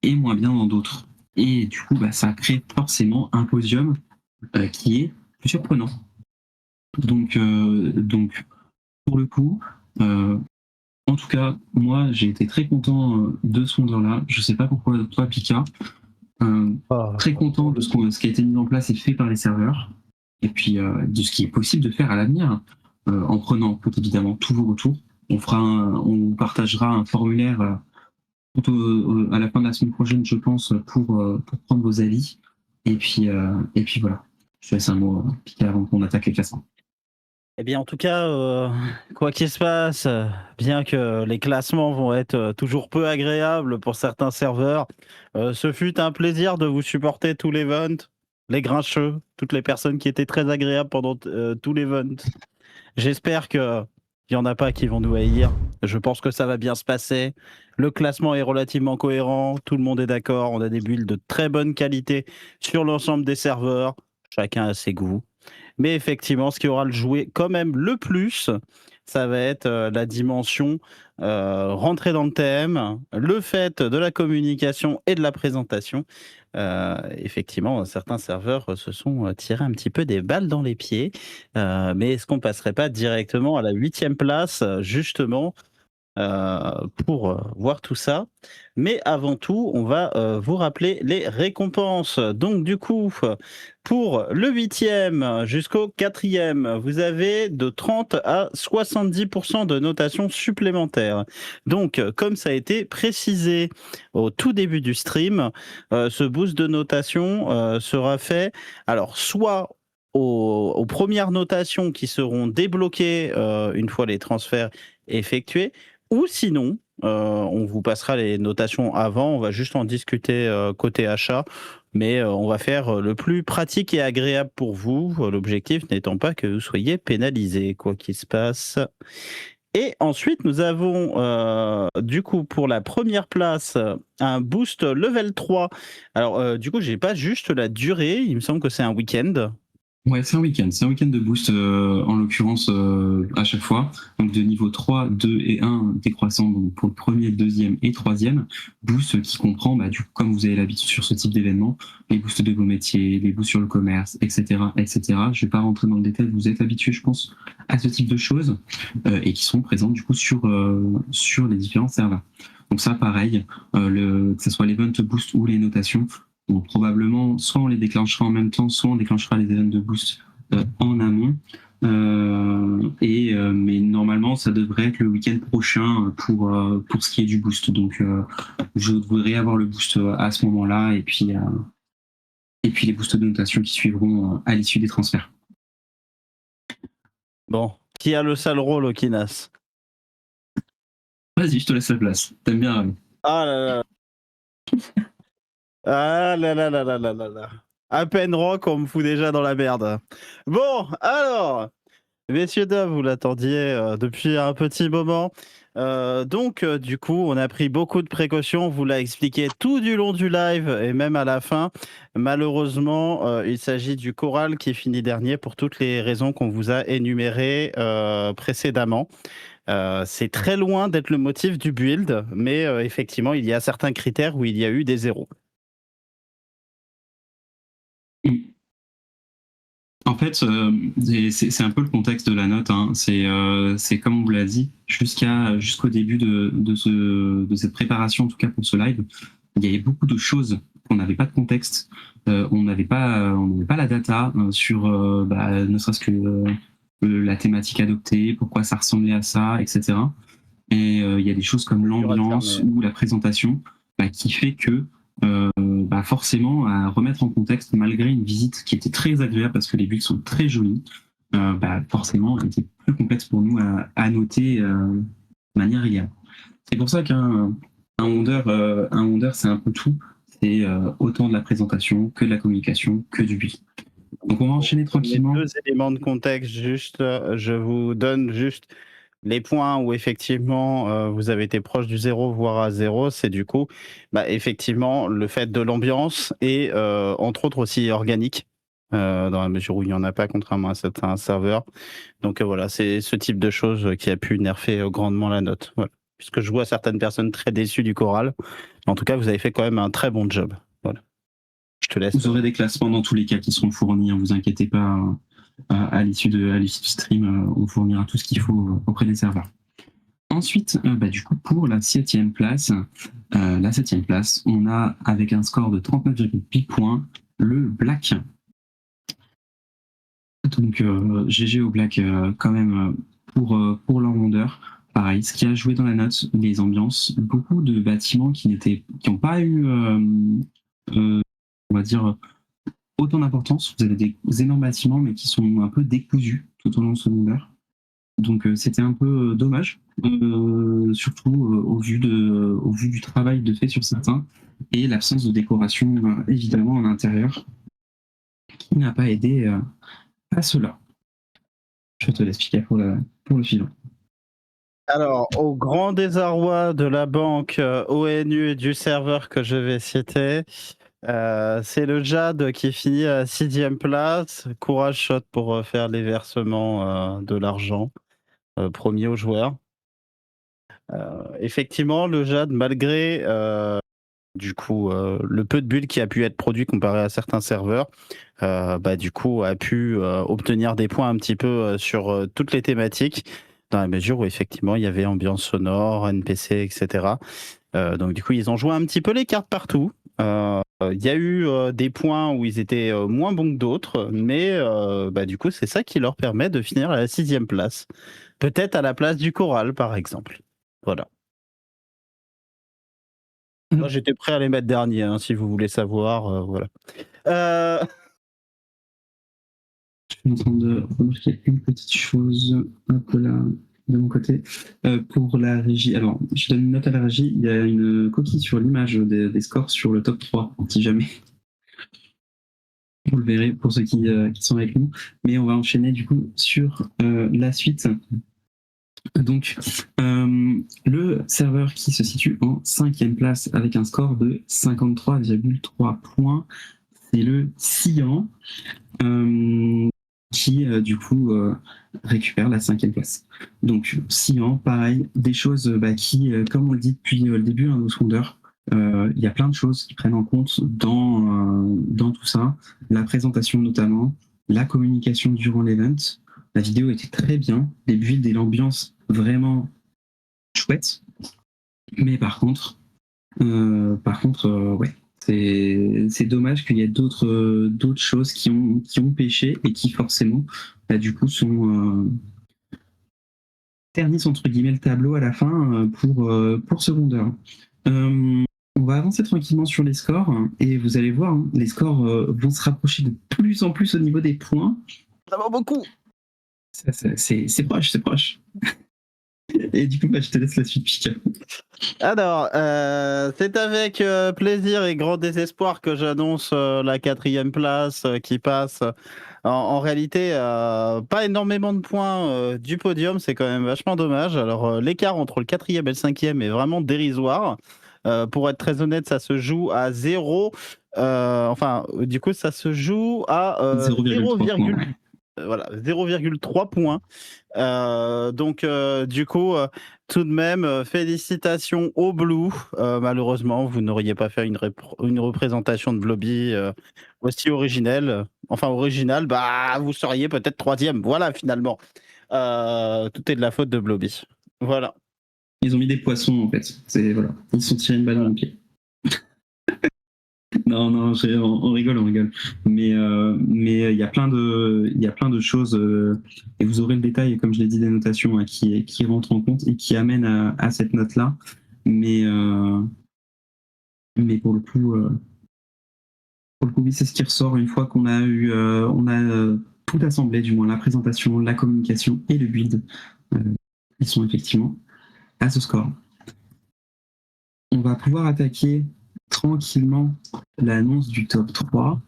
et moins bien dans d'autres. Et du coup, ça crée forcément un podium qui est plus surprenant. Donc pour le coup, en tout cas, moi, j'ai été très content de ce vendeur-là. Je sais pas pourquoi toi, Pika. Très content de ce qui a été mis en place et fait par les serveurs. Et puis de ce qui est possible de faire à l'avenir, en prenant en compte évidemment tous vos retours. On partagera un formulaire à la fin de la semaine prochaine, je pense, pour prendre vos avis. Et puis voilà. Je te laisse un mot, Pika, avant qu'on attaque les classements. Eh bien, en tout cas, quoi qu'il se passe, bien que les classements vont être toujours peu agréables pour certains serveurs, ce fut un plaisir de vous supporter tout l'event, les grincheux, toutes les personnes qui étaient très agréables pendant tout l'event. J'espère qu'il n'y en a pas qui vont nous haïr. Je pense que ça va bien se passer. Le classement est relativement cohérent, tout le monde est d'accord, on a des builds de très bonne qualité sur l'ensemble des serveurs, chacun a ses goûts. Mais effectivement, ce qui aura le joué quand même le plus, ça va être la dimension rentrer dans le thème, le fait de la communication et de la présentation. Effectivement, certains serveurs se sont tirés un petit peu des balles dans les pieds. Mais est-ce qu'on passerait pas directement à la 8e place, justement, pour voir tout ça? Mais avant tout, on va vous rappeler les récompenses. Donc du coup, pour le 8e jusqu'au 4e, vous avez de 30 à 70% de notation supplémentaire. Donc, comme ça a été précisé au tout début du stream, ce boost de notation sera fait, alors soit aux premières notations qui seront débloquées une fois les transferts effectués, ou sinon, on vous passera les notations avant, on va juste en discuter côté achat, mais on va faire le plus pratique et agréable pour vous, l'objectif n'étant pas que vous soyez pénalisés, quoi qu'il se passe. Et ensuite, nous avons, du coup, pour la première place, un boost level 3. Alors, du coup, j'ai pas juste la durée, il me semble que c'est un week-end. Ouais, c'est un week-end de boost en l'occurrence à chaque fois. Donc de niveau 3, 2 et 1 décroissant donc pour le premier, deuxième et troisième. Boost qui comprend, du coup, comme vous avez l'habitude sur ce type d'événement, les boosts de vos métiers, les boosts sur le commerce, etc. etc. Je vais pas rentrer dans le détail, vous êtes habitués, je pense, à ce type de choses et qui sont présentes du coup sur les différents serveurs. Donc ça, pareil, que ce soit l'event boost ou les notations, donc probablement, soit on les déclenchera en même temps, soit on déclenchera les events de boost en amont. Mais normalement, ça devrait être le week-end prochain pour ce qui est du boost. Donc, je voudrais avoir le boost à ce moment-là et puis les boosts de notation qui suivront à l'issue des transferts. Bon, qui a le sale rôle, Okinas? Vas-y, je te laisse la place. T'aimes bien, Rami. Ah là là. Ah là là là là là là là. À peine rock, on me fout déjà dans la merde. Bon, alors, messieurs, dames, vous l'attendiez depuis un petit moment. Du coup, on a pris beaucoup de précautions. On vous l'a expliqué tout du long du live et même à la fin. Malheureusement, il s'agit du choral qui finit dernier pour toutes les raisons qu'on vous a énumérées précédemment. C'est très loin d'être le motif du build, mais effectivement, il y a certains critères où il y a eu des zéros. En fait, c'est un peu le contexte de la note. Hein. C'est comme on vous l'a dit, jusqu'au début de cette préparation, en tout cas pour ce live, il y avait beaucoup de choses qu'on n'avait pas de contexte, on n'avait pas la data sur ne serait-ce que la thématique adoptée, pourquoi ça ressemblait à ça, etc. Et il y a des choses comme l'ambiance ou la présentation qui fait que forcément à remettre en contexte, malgré une visite qui était très agréable parce que les builds sont très jolis, forcément elle était plus complexe pour nous à noter de manière régulière. C'est pour ça qu'un Wonder, c'est un peu tout. C'est autant de la présentation que de la communication, que du build. Donc on va enchaîner tranquillement. Deux éléments de contexte, je vous donne juste les points où effectivement vous avez été proche du 0, voire à 0, c'est du coup effectivement le fait de l'ambiance et entre autres aussi organique, dans la mesure où il n'y en a pas contrairement à certains serveurs. Donc voilà, c'est ce type de choses qui a pu nerfer grandement la note. Voilà. Puisque je vois certaines personnes très déçues du choral. En tout cas, vous avez fait quand même un très bon job. Voilà. Je te laisse. Vous aurez des classements dans tous les cas qui seront fournis, ne vous inquiétez pas. À l'issue du stream, on fournira tout ce qu'il faut auprès des serveurs. Ensuite, du coup, pour la 7e place, on a, avec un score de 39,8 points, le Black. Donc, GG au Black quand même pour leur Wonder. Pareil, ce qui a joué dans la note, les ambiances, beaucoup de bâtiments qui n'ont pas eu, on va dire, autant d'importance. Vous avez des énormes bâtiments, mais qui sont un peu décousus tout au long de ce Wonder. Donc c'était un peu dommage, surtout au vu du travail de fait sur certains et l'absence de décoration évidemment à l'intérieur qui n'a pas aidé à cela. Je te laisse expliquer pour le suivant. Alors, au grand désarroi de la banque ONU et du serveur que je vais citer, c'est le Jade qui finit à 6e place. Courage shot pour faire les versements de l'argent promis aux joueurs. Effectivement, le Jade, malgré le peu de bulles qui a pu être produit comparé à certains serveurs, du coup a pu obtenir des points un petit peu sur toutes les thématiques, dans la mesure où effectivement il y avait ambiance sonore, NPC, etc. Donc du coup ils ont joué un petit peu les cartes partout. Il y a eu des points où ils étaient moins bons que d'autres, mais du coup c'est ça qui leur permet de finir à la 6e place. Peut-être à la place du choral par exemple. Voilà. Moi, j'étais prêt à les mettre derniers, hein, si vous voulez savoir. Voilà. Je suis en train de remarquer une petite chose un peu là de mon côté. Pour la régie, alors je donne une note à la régie. Il y a une coquille sur l'image des scores sur le top 3, si jamais. Vous le verrez pour ceux qui sont avec nous. Mais on va enchaîner du coup sur la suite. Donc, le serveur qui se situe en 5e place avec un score de 53,3 points, c'est le Cyan. qui du coup récupère la 5e place. Donc Cyan, pareil, des choses qui, comme on le dit depuis le début, nos sondeurs, il y a plein de choses qui prennent en compte dans tout ça, la présentation notamment, la communication durant l'event. La vidéo était très bien, les builds et l'ambiance vraiment chouette, mais par contre, ouais, c'est dommage qu'il y ait d'autres choses qui ont pêché et qui forcément, du coup, ternissent entre guillemets le tableau à la fin pour ce rondeur. On va avancer tranquillement sur les scores et vous allez voir, les scores vont se rapprocher de plus en plus au niveau des points. Ça va beaucoup. C'est proche, c'est proche. Et du coup, je te laisse la suite, Pika. Alors, c'est avec plaisir et grand désespoir que j'annonce la 4e place qui passe. En réalité, pas énormément de points du podium, c'est quand même vachement dommage. Alors, l'écart entre le 4e et le 5e est vraiment dérisoire. Pour être très honnête, ça se joue à 0. Du coup, ça se joue à 0,3 points. Ouais. Voilà, 0,3 points. Du coup, tout de même, félicitations au Blue. Malheureusement, vous n'auriez pas fait une représentation de Blobby aussi originale. Enfin, originale, vous seriez peut-être 3e. Voilà, finalement. Tout est de la faute de Blobby. Voilà. Ils ont mis des poissons, en fait. Voilà. Ils se sont tirés une balle dans le pied. Non, on rigole. Mais il y a plein de choses et vous aurez le détail, comme je l'ai dit, des notations qui rentrent en compte et qui amènent à cette note-là. Mais pour le coup, oui, c'est ce qui ressort une fois qu'on a eu, tout assemblé, du moins la présentation, la communication et le build. Ils sont effectivement à ce score. On va pouvoir attaquer tranquillement l'annonce du top 3.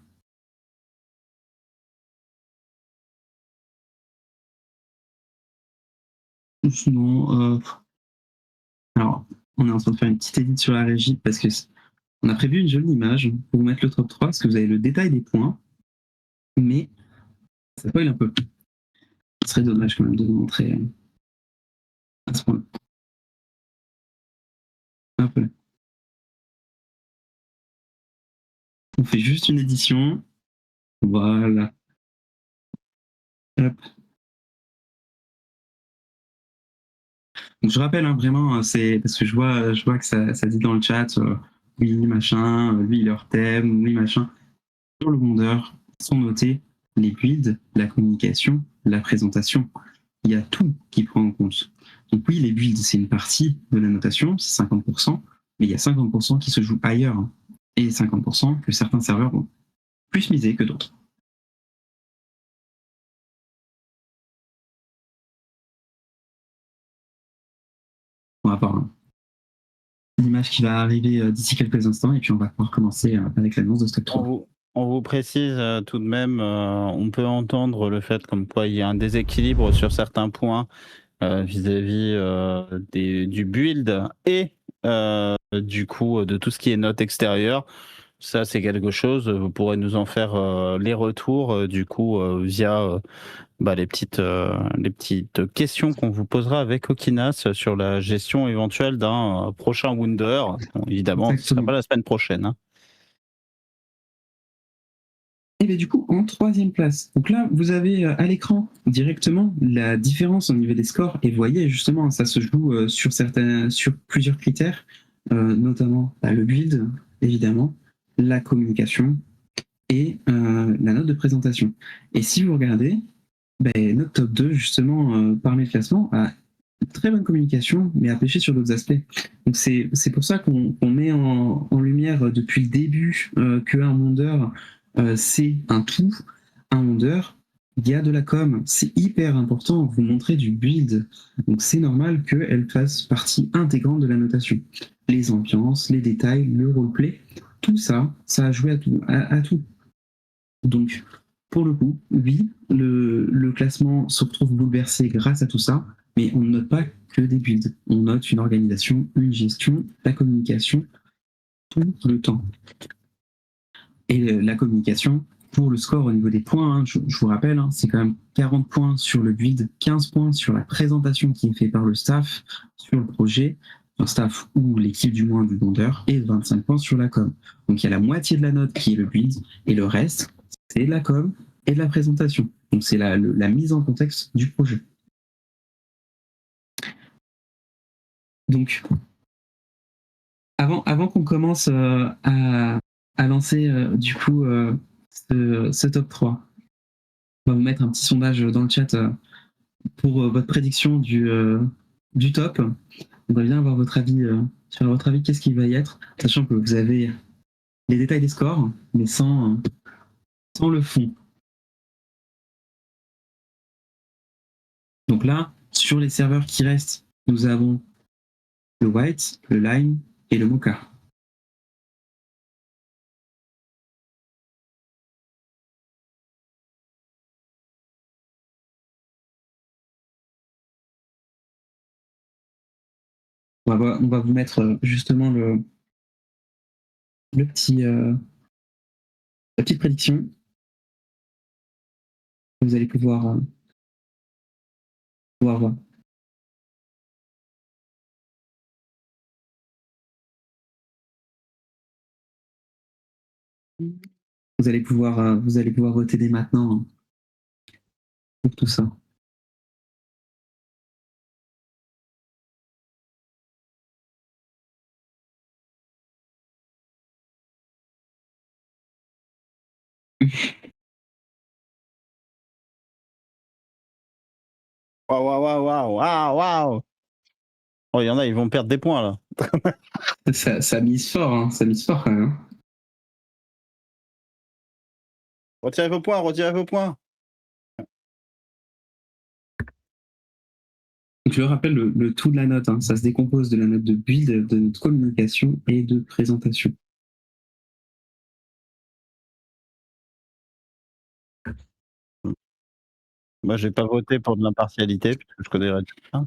Sinon, alors, on est en train de faire une petite édite sur la régie parce que on a prévu une jolie image pour vous mettre le top 3 parce que vous avez le détail des points, mais ça spoil un peu. Ce serait dommage quand même de vous montrer à ce point-là. Hop là. On fait juste une édition. Voilà. Hop. Donc, je rappelle vraiment, c'est parce que je vois que ça dit dans le chat, oui, machin, lui, leur thème, oui, machin. Sur le vendeur sont notés les builds, la communication, la présentation. Il y a tout qui prend en compte. Donc oui, les builds, c'est une partie de la notation, c'est 50%, mais il y a 50% qui se joue ailleurs et 50% que certains serveurs vont plus miser que d'autres. On va avoir une image qui va arriver d'ici quelques instants et puis on va pouvoir commencer avec l'annonce de Stock 3. On vous précise tout de même, on peut entendre le fait comme quoi il y a un déséquilibre sur certains points vis-à-vis du build et du coup de tout ce qui est note extérieure. Ça, c'est quelque chose, vous pourrez nous en faire les retours du coup via les petites questions qu'on vous posera avec Okinas sur la gestion éventuelle d'un prochain Wunder. Bon, évidemment, ce ne sera pas la semaine prochaine. Hein. Et bien du coup, en 3e place. Donc là, vous avez à l'écran directement la différence au niveau des scores. Et vous voyez, justement, ça se joue sur plusieurs critères, notamment le build, évidemment, la communication et la note de présentation. Et si vous regardez, notre top 2, justement, parmi le classement, a une très bonne communication, mais a pêché sur d'autres aspects. Donc c'est pour ça qu'on met en lumière depuis le début qu'un mondeur, c'est un tout. Un mondeur, il y a de la com, c'est hyper important, vous montrer du build. Donc c'est normal qu'elle fasse partie intégrante de la notation. Les ambiances, les détails, le roleplay, tout ça, ça a joué à tout. Donc, pour le coup, oui, le classement se retrouve bouleversé grâce à tout ça, mais on ne note pas que des builds. On note une organisation, une gestion, la communication, tout le temps. Et la communication, pour le score au niveau des points, hein, je vous rappelle, hein, c'est quand même 40 points sur le build, 15 points sur la présentation qui est faite par le staff sur le projet, le staff ou l'équipe du moins du vendeur, et 25 points sur la com. Donc il y a la moitié de la note qui est le build, et le reste, c'est de la com et de la présentation. Donc c'est la mise en contexte du projet. Donc, avant qu'on commence à lancer du coup ce top 3, on va vous mettre un petit sondage dans le chat pour votre prédiction du top. On va bien avoir votre avis sur votre avis, qu'est-ce qu'il va y être, sachant que vous avez les détails des scores, mais sans le fond. Donc là, sur les serveurs qui restent, nous avons le white, le lime et le mocha. On va vous mettre justement la petite prédiction. Vous allez pouvoir voir. Vous allez pouvoir voter dès maintenant pour tout ça. Waouh. Oh, il y en a, ils vont perdre des points là. ça mise fort, hein. Ça mise fort quand même. Hein. Retirez vos points. Donc, je le rappelle, le tout de la note, hein, ça se décompose de la note de build, de notre communication et de présentation. Moi, j'ai pas voté pour de l'impartialité, puisque je connais le résultat.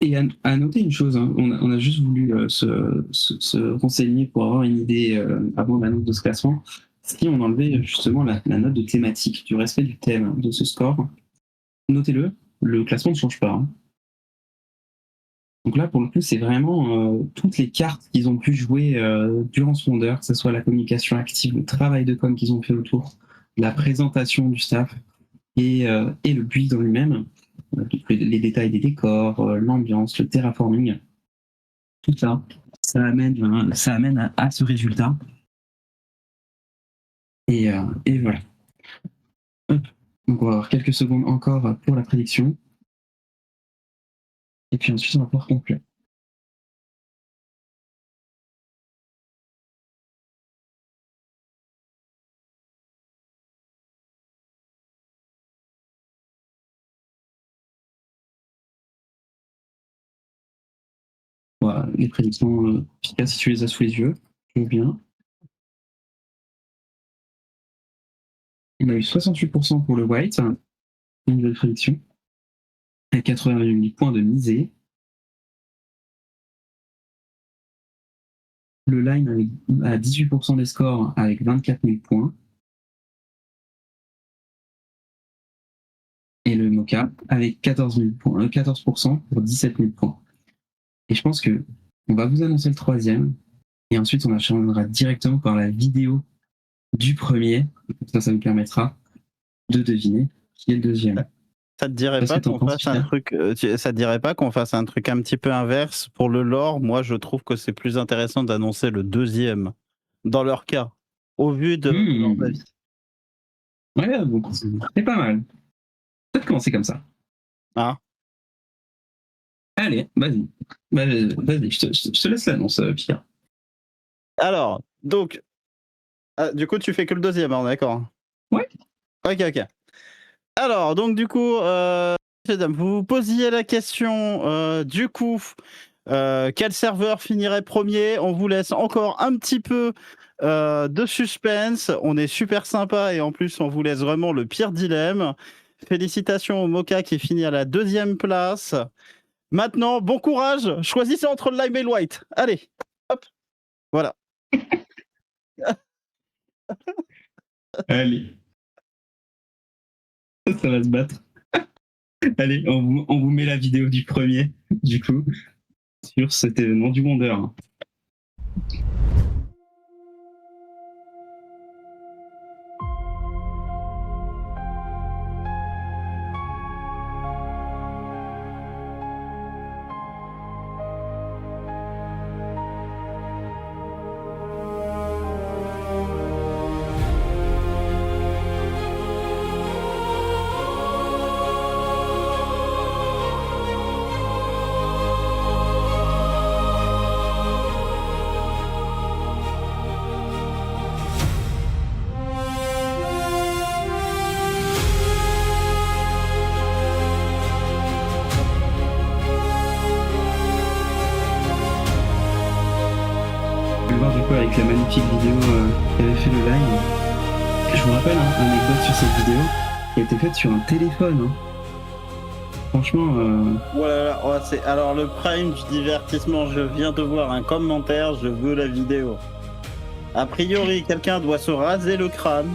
Et à noter une chose, hein, on a juste voulu se renseigner pour avoir une idée avant la note de ce classement. Si on enlevait justement la note de thématique, du respect du thème de ce score, notez-le, le classement ne change pas. Hein. Donc là, pour le coup, c'est vraiment toutes les cartes qu'ils ont pu jouer durant ce vendeur, que ce soit la communication active, le travail de com qu'ils ont fait autour, la présentation du staff et le build en lui-même, les détails des décors, l'ambiance, le terraforming, tout ça, ça amène à ce résultat. Et voilà. Hop. Donc on va avoir quelques secondes encore pour la prédiction. Et puis ensuite, on va pouvoir conclure. Voilà, les prédictions, Pika, si tu les as sous les yeux, je veux bien. On a eu 68% pour le white, une nouvelle prédiction, à 88 points de misée. Le line à 18% des scores avec 24 000 points. Et le mocha avec 14% pour 17 000 points. Et je pense que on va vous annoncer le troisième. Et ensuite, on enchaînera directement par la vidéo du premier. Ça vous permettra de deviner qui est le deuxième. Ça te dirait pas qu'on fasse un truc ça te dirait pas qu'on fasse un truc un petit peu inverse pour le lore? Moi, je trouve que c'est plus intéressant d'annoncer le deuxième dans leur cas, au vu de leur avis. Ouais, bon, c'est pas mal. Peut-être commencer comme ça. Ah. Allez, vas-y, je te laisse l'annonce, Pierre. Alors, donc, du coup, tu fais que le deuxième, on est d'accord? Ouais. Ok. Alors, donc, du coup, mesdames, vous vous posiez la question, du coup, quel serveur finirait premier? On vous laisse encore un petit peu de suspense. On est super sympa et en plus, on vous laisse vraiment le pire dilemme. Félicitations au Mocha qui finit à la 2e place. Maintenant, bon courage. Choisissez entre le lime et le white. Allez, hop, voilà. Allez. Ça va se battre. Allez, on vous met la vidéo du premier, du coup, sur cet événement du Wonder. Voir du coup avec la magnifique vidéo qui avait fait le live. Je vous rappelle, hein, anecdote sur cette vidéo qui a été faite sur un téléphone. Hein. Franchement. Voilà, oh, alors le prime du divertissement, je viens de voir un commentaire, je veux la vidéo. A priori, quelqu'un doit se raser le crâne.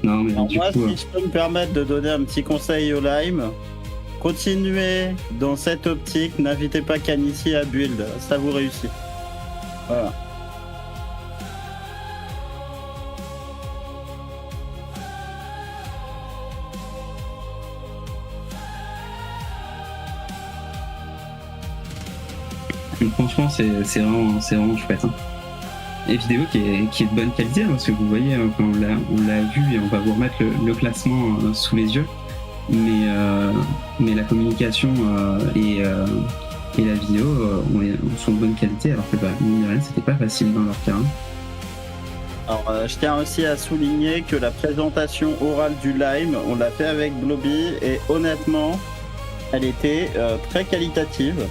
Non, mais alors du moi, coup, si je peux me permettre de donner un petit conseil au Lime, continuez dans cette optique, n'invitez pas Kanichi à build, ça vous réussit. Voilà. franchement, c'est vraiment chouette. Hein. Et vidéo qui est de bonne qualité, hein, parce que vous voyez, on l'a vu et on va vous remettre le classement sous les yeux. Mais la communication et la vidéo sont de bonne qualité, alors que mine de rien, c'était pas facile dans leur cas. Hein. Alors, je tiens aussi à souligner que la présentation orale du Lime, on l'a fait avec Blobby et honnêtement, elle était très qualitative.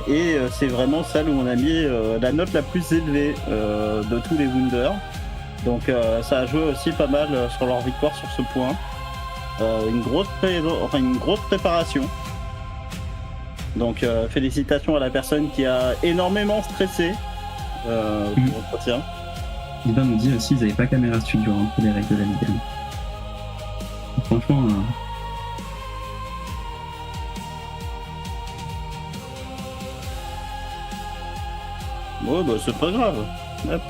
Et c'est vraiment celle où on a mis la note la plus élevée de tous les Wonders. Donc ça a joué aussi pas mal sur leur victoire sur ce point. Une grosse préparation. Donc félicitations à la personne qui a énormément stressé pour l'entretien. Ivan nous dit aussi qu'ils n'avaient pas caméra studio pour les règles de la Ligue. Franchement. Ouais, bah c'est pas grave. Hop.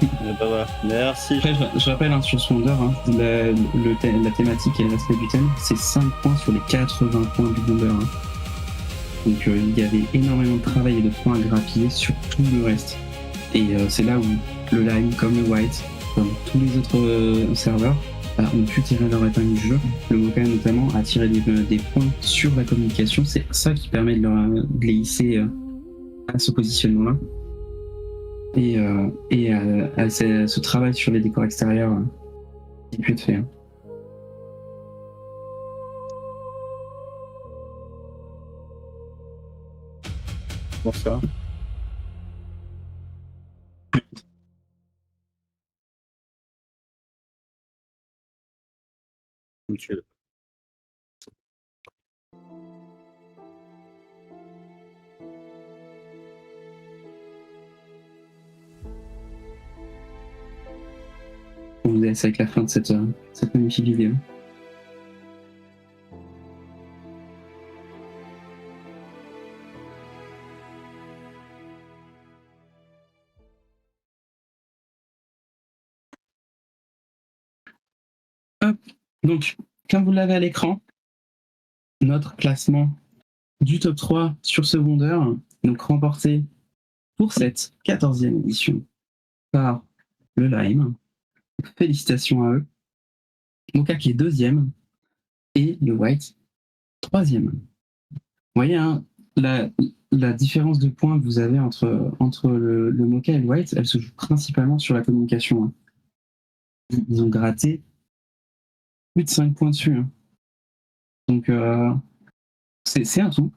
Bah, voilà. Merci. Après, je rappelle hein, sur ce Wonder, hein, la thématique et le respect du thème, c'est 5 points sur les 80 points du Wonder. Hein. Donc il y avait énormément de travail et de points à grappiller sur tout le reste. Et c'est là où le Lime, comme le White, comme tous les autres serveurs, ont pu tirer leur épingle du jeu. Le Mocha notamment a tiré des points sur la communication. C'est ça qui permet de les hisser à ce positionnement-là. Et à ce travail sur les décors extérieurs qui peut être fait. Hein. Bonsoir. Monsieur. On vous laisse avec la fin de cette magnifique vidéo. Hop. Donc, comme vous l'avez à l'écran, notre classement du top 3 sur ce Wonder, donc remporté pour cette 14e édition par le Lime. Félicitations à eux. Mocha qui est 2e et le White 3e. Vous voyez, hein, la différence de points que vous avez entre le Mocha et le White, elle se joue principalement sur la communication. Hein. Ils ont gratté plus de 5 points dessus. Hein. Donc, c'est un tout.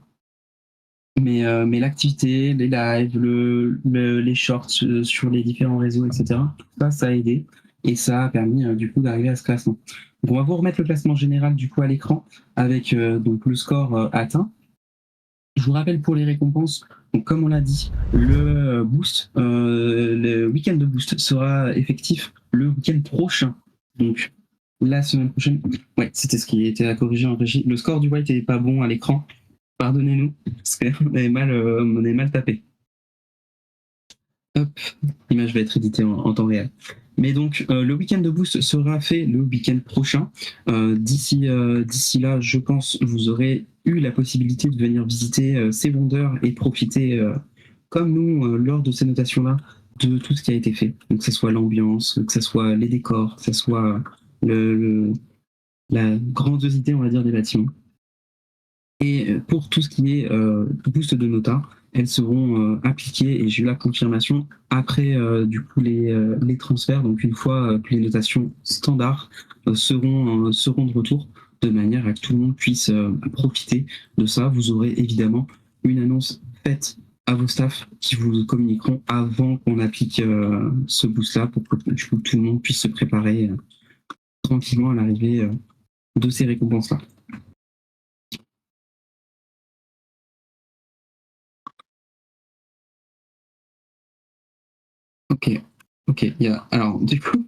Mais l'activité, les lives, les shorts sur les différents réseaux, etc., ça a aidé. Et ça a permis du coup d'arriver à ce classement. Donc on va vous remettre le classement général du coup à l'écran avec donc le score atteint. Je vous rappelle pour les récompenses, donc comme on l'a dit, le boost, le week-end de boost sera effectif le week-end prochain. Donc la semaine prochaine. Ouais, c'était ce qui était à corriger en régie. Le score du white n'est pas bon à l'écran. Pardonnez-nous, parce qu'on avait mal tapé. Hop, l'image va être éditée en temps réel. Mais donc, le week-end de boost sera fait le week-end prochain. D'ici là, je pense, vous aurez eu la possibilité de venir visiter ces vendeurs et profiter, comme nous, lors de ces notations-là, de tout ce qui a été fait. Donc, que ce soit l'ambiance, que ce soit les décors, que ce soit la grandiosité, on va dire, des bâtiments. Et pour tout ce qui est boost de nota, elles seront appliquées, et j'ai eu la confirmation après du coup les transferts, donc une fois que les notations standards seront de retour, de manière à que tout le monde puisse profiter de ça. Vous aurez évidemment une annonce faite à vos staffs qui vous communiqueront avant qu'on applique ce boost-là, pour que du coup, tout le monde puisse se préparer tranquillement à l'arrivée de ces récompenses-là. Ok. Alors, du coup,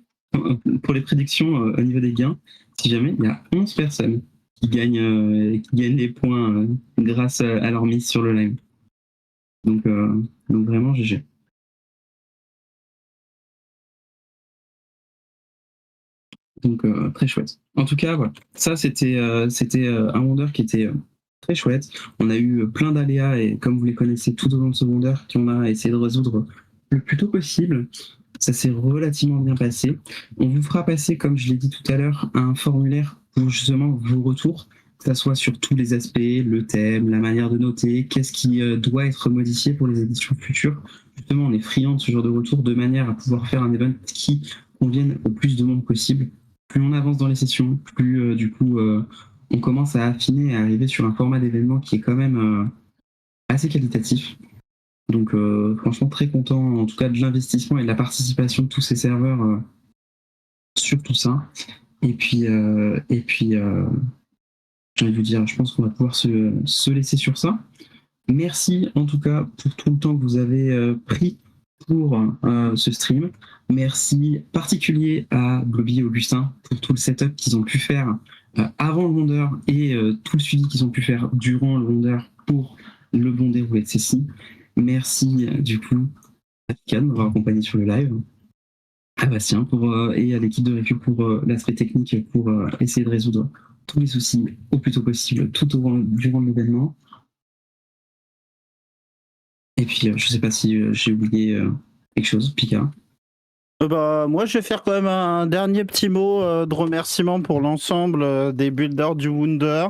pour les prédictions au niveau des gains, si jamais, il y a 11 personnes qui gagnent des points grâce à leur mise sur le live. Donc vraiment, GG. Donc, très chouette. En tout cas, voilà. Ça, c'était un Wonder qui était très chouette. On a eu plein d'aléas, et comme vous les connaissez tout au long de ce Wonder, qu'on a essayé de résoudre le plus tôt possible. Ça s'est relativement bien passé. On vous fera passer, comme je l'ai dit tout à l'heure, un formulaire pour justement vos retours, que ce soit sur tous les aspects, le thème, la manière de noter, qu'est-ce qui doit être modifié pour les éditions futures. Justement, on est friand de ce genre de retour, de manière à pouvoir faire un event qui convienne au plus de monde possible. Plus on avance dans les sessions, plus du coup on commence à affiner et à arriver sur un format d'événement qui est quand même assez qualitatif. Donc franchement très content en tout cas de l'investissement et de la participation de tous ces serveurs sur tout ça. Et puis j'ai envie de vous dire, je pense qu'on va pouvoir se laisser sur ça. Merci en tout cas pour tout le temps que vous avez pris pour ce stream. Merci particulier à Bloby et Augustin pour tout le setup qu'ils ont pu faire avant le Wonder, et tout le suivi qu'ils ont pu faire durant le Wonder pour le bon déroulé de ceci. Merci du coup à Pika de m'avoir accompagné sur le live, à Bastien et à l'équipe de Récup pour l'aspect technique, pour essayer de résoudre tous les soucis au plus tôt possible durant l'événement. Et puis je ne sais pas si j'ai oublié quelque chose, Pika. Moi, je vais faire quand même un dernier petit mot de remerciement pour l'ensemble des builders du Wonder.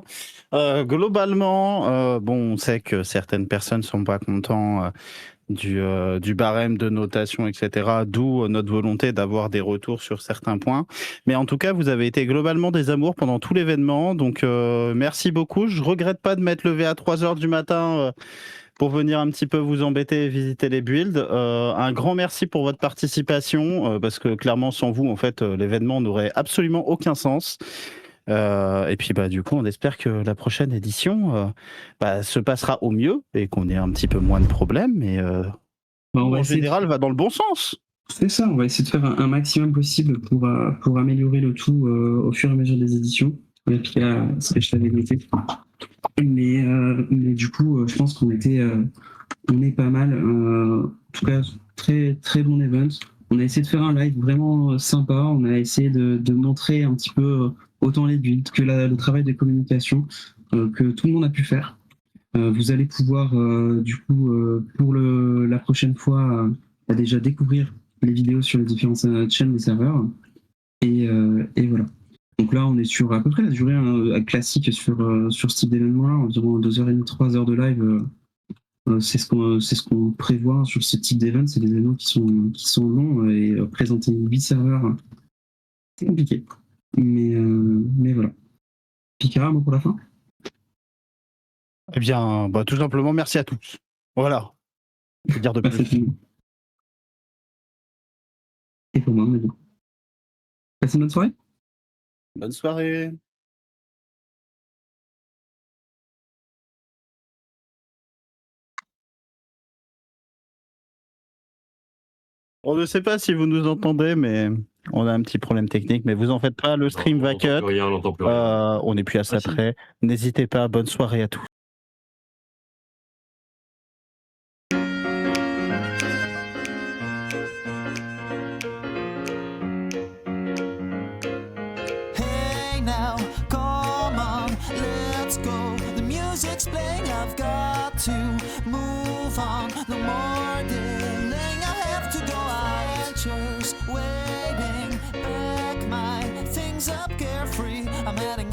Globalement, on sait que certaines personnes ne sont pas contents du barème de notation, etc. D'où notre volonté d'avoir des retours sur certains points. Mais en tout cas, vous avez été globalement des amours pendant tout l'événement. Donc, merci beaucoup. Je regrette pas de m'être levé à 3h du matin pour venir un petit peu vous embêter et visiter les builds. Un grand merci pour votre participation, parce que clairement, sans vous, en fait, l'événement n'aurait absolument aucun sens. Et puis du coup, on espère que la prochaine édition se passera au mieux et qu'on ait un petit peu moins de problèmes. Mais en général, va dans le bon sens. C'est ça, on va essayer de faire un maximum possible pour améliorer le tout au fur et à mesure des éditions. Et puis là, ce que je t'avais noté. Mais du coup, je pense qu'on est pas mal. En tout cas, très très bon event. On a essayé de faire un live vraiment sympa. On a essayé de montrer un petit peu autant les builds que le travail de communication que tout le monde a pu faire. Vous allez pouvoir du coup pour la prochaine fois déjà découvrir les vidéos sur les différentes chaînes des serveurs. Et voilà. Donc là, on est sur à peu près la durée classique sur ce type d'événement-là, environ 2h30, 3h de live. C'est ce qu'on prévoit sur ce type d'événement. C'est des événements qui sont longs, et présenter 8 serveurs, c'est compliqué. Mais voilà. Pika, un mot pour la fin? Eh bien, tout simplement, merci à tous. Voilà. Je peux dire de plus. Et pour moi, on est bon. Passez une bonne soirée. Bonne soirée. On ne sait pas si vous nous entendez, mais on a un petit problème technique. Mais vous en faites pas, le stream va cut. On n'entend plus rien. On n'est plus à ça si. près. N'hésitez pas, bonne soirée à tous. Hey now, come on, let's go. The music's playing, I've got to move on. No more delaying, I have to go. I'm just waiting, pack my things up carefree. I'm heading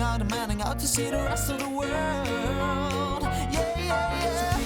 out to see the rest of the world. Yeah, yeah, yeah.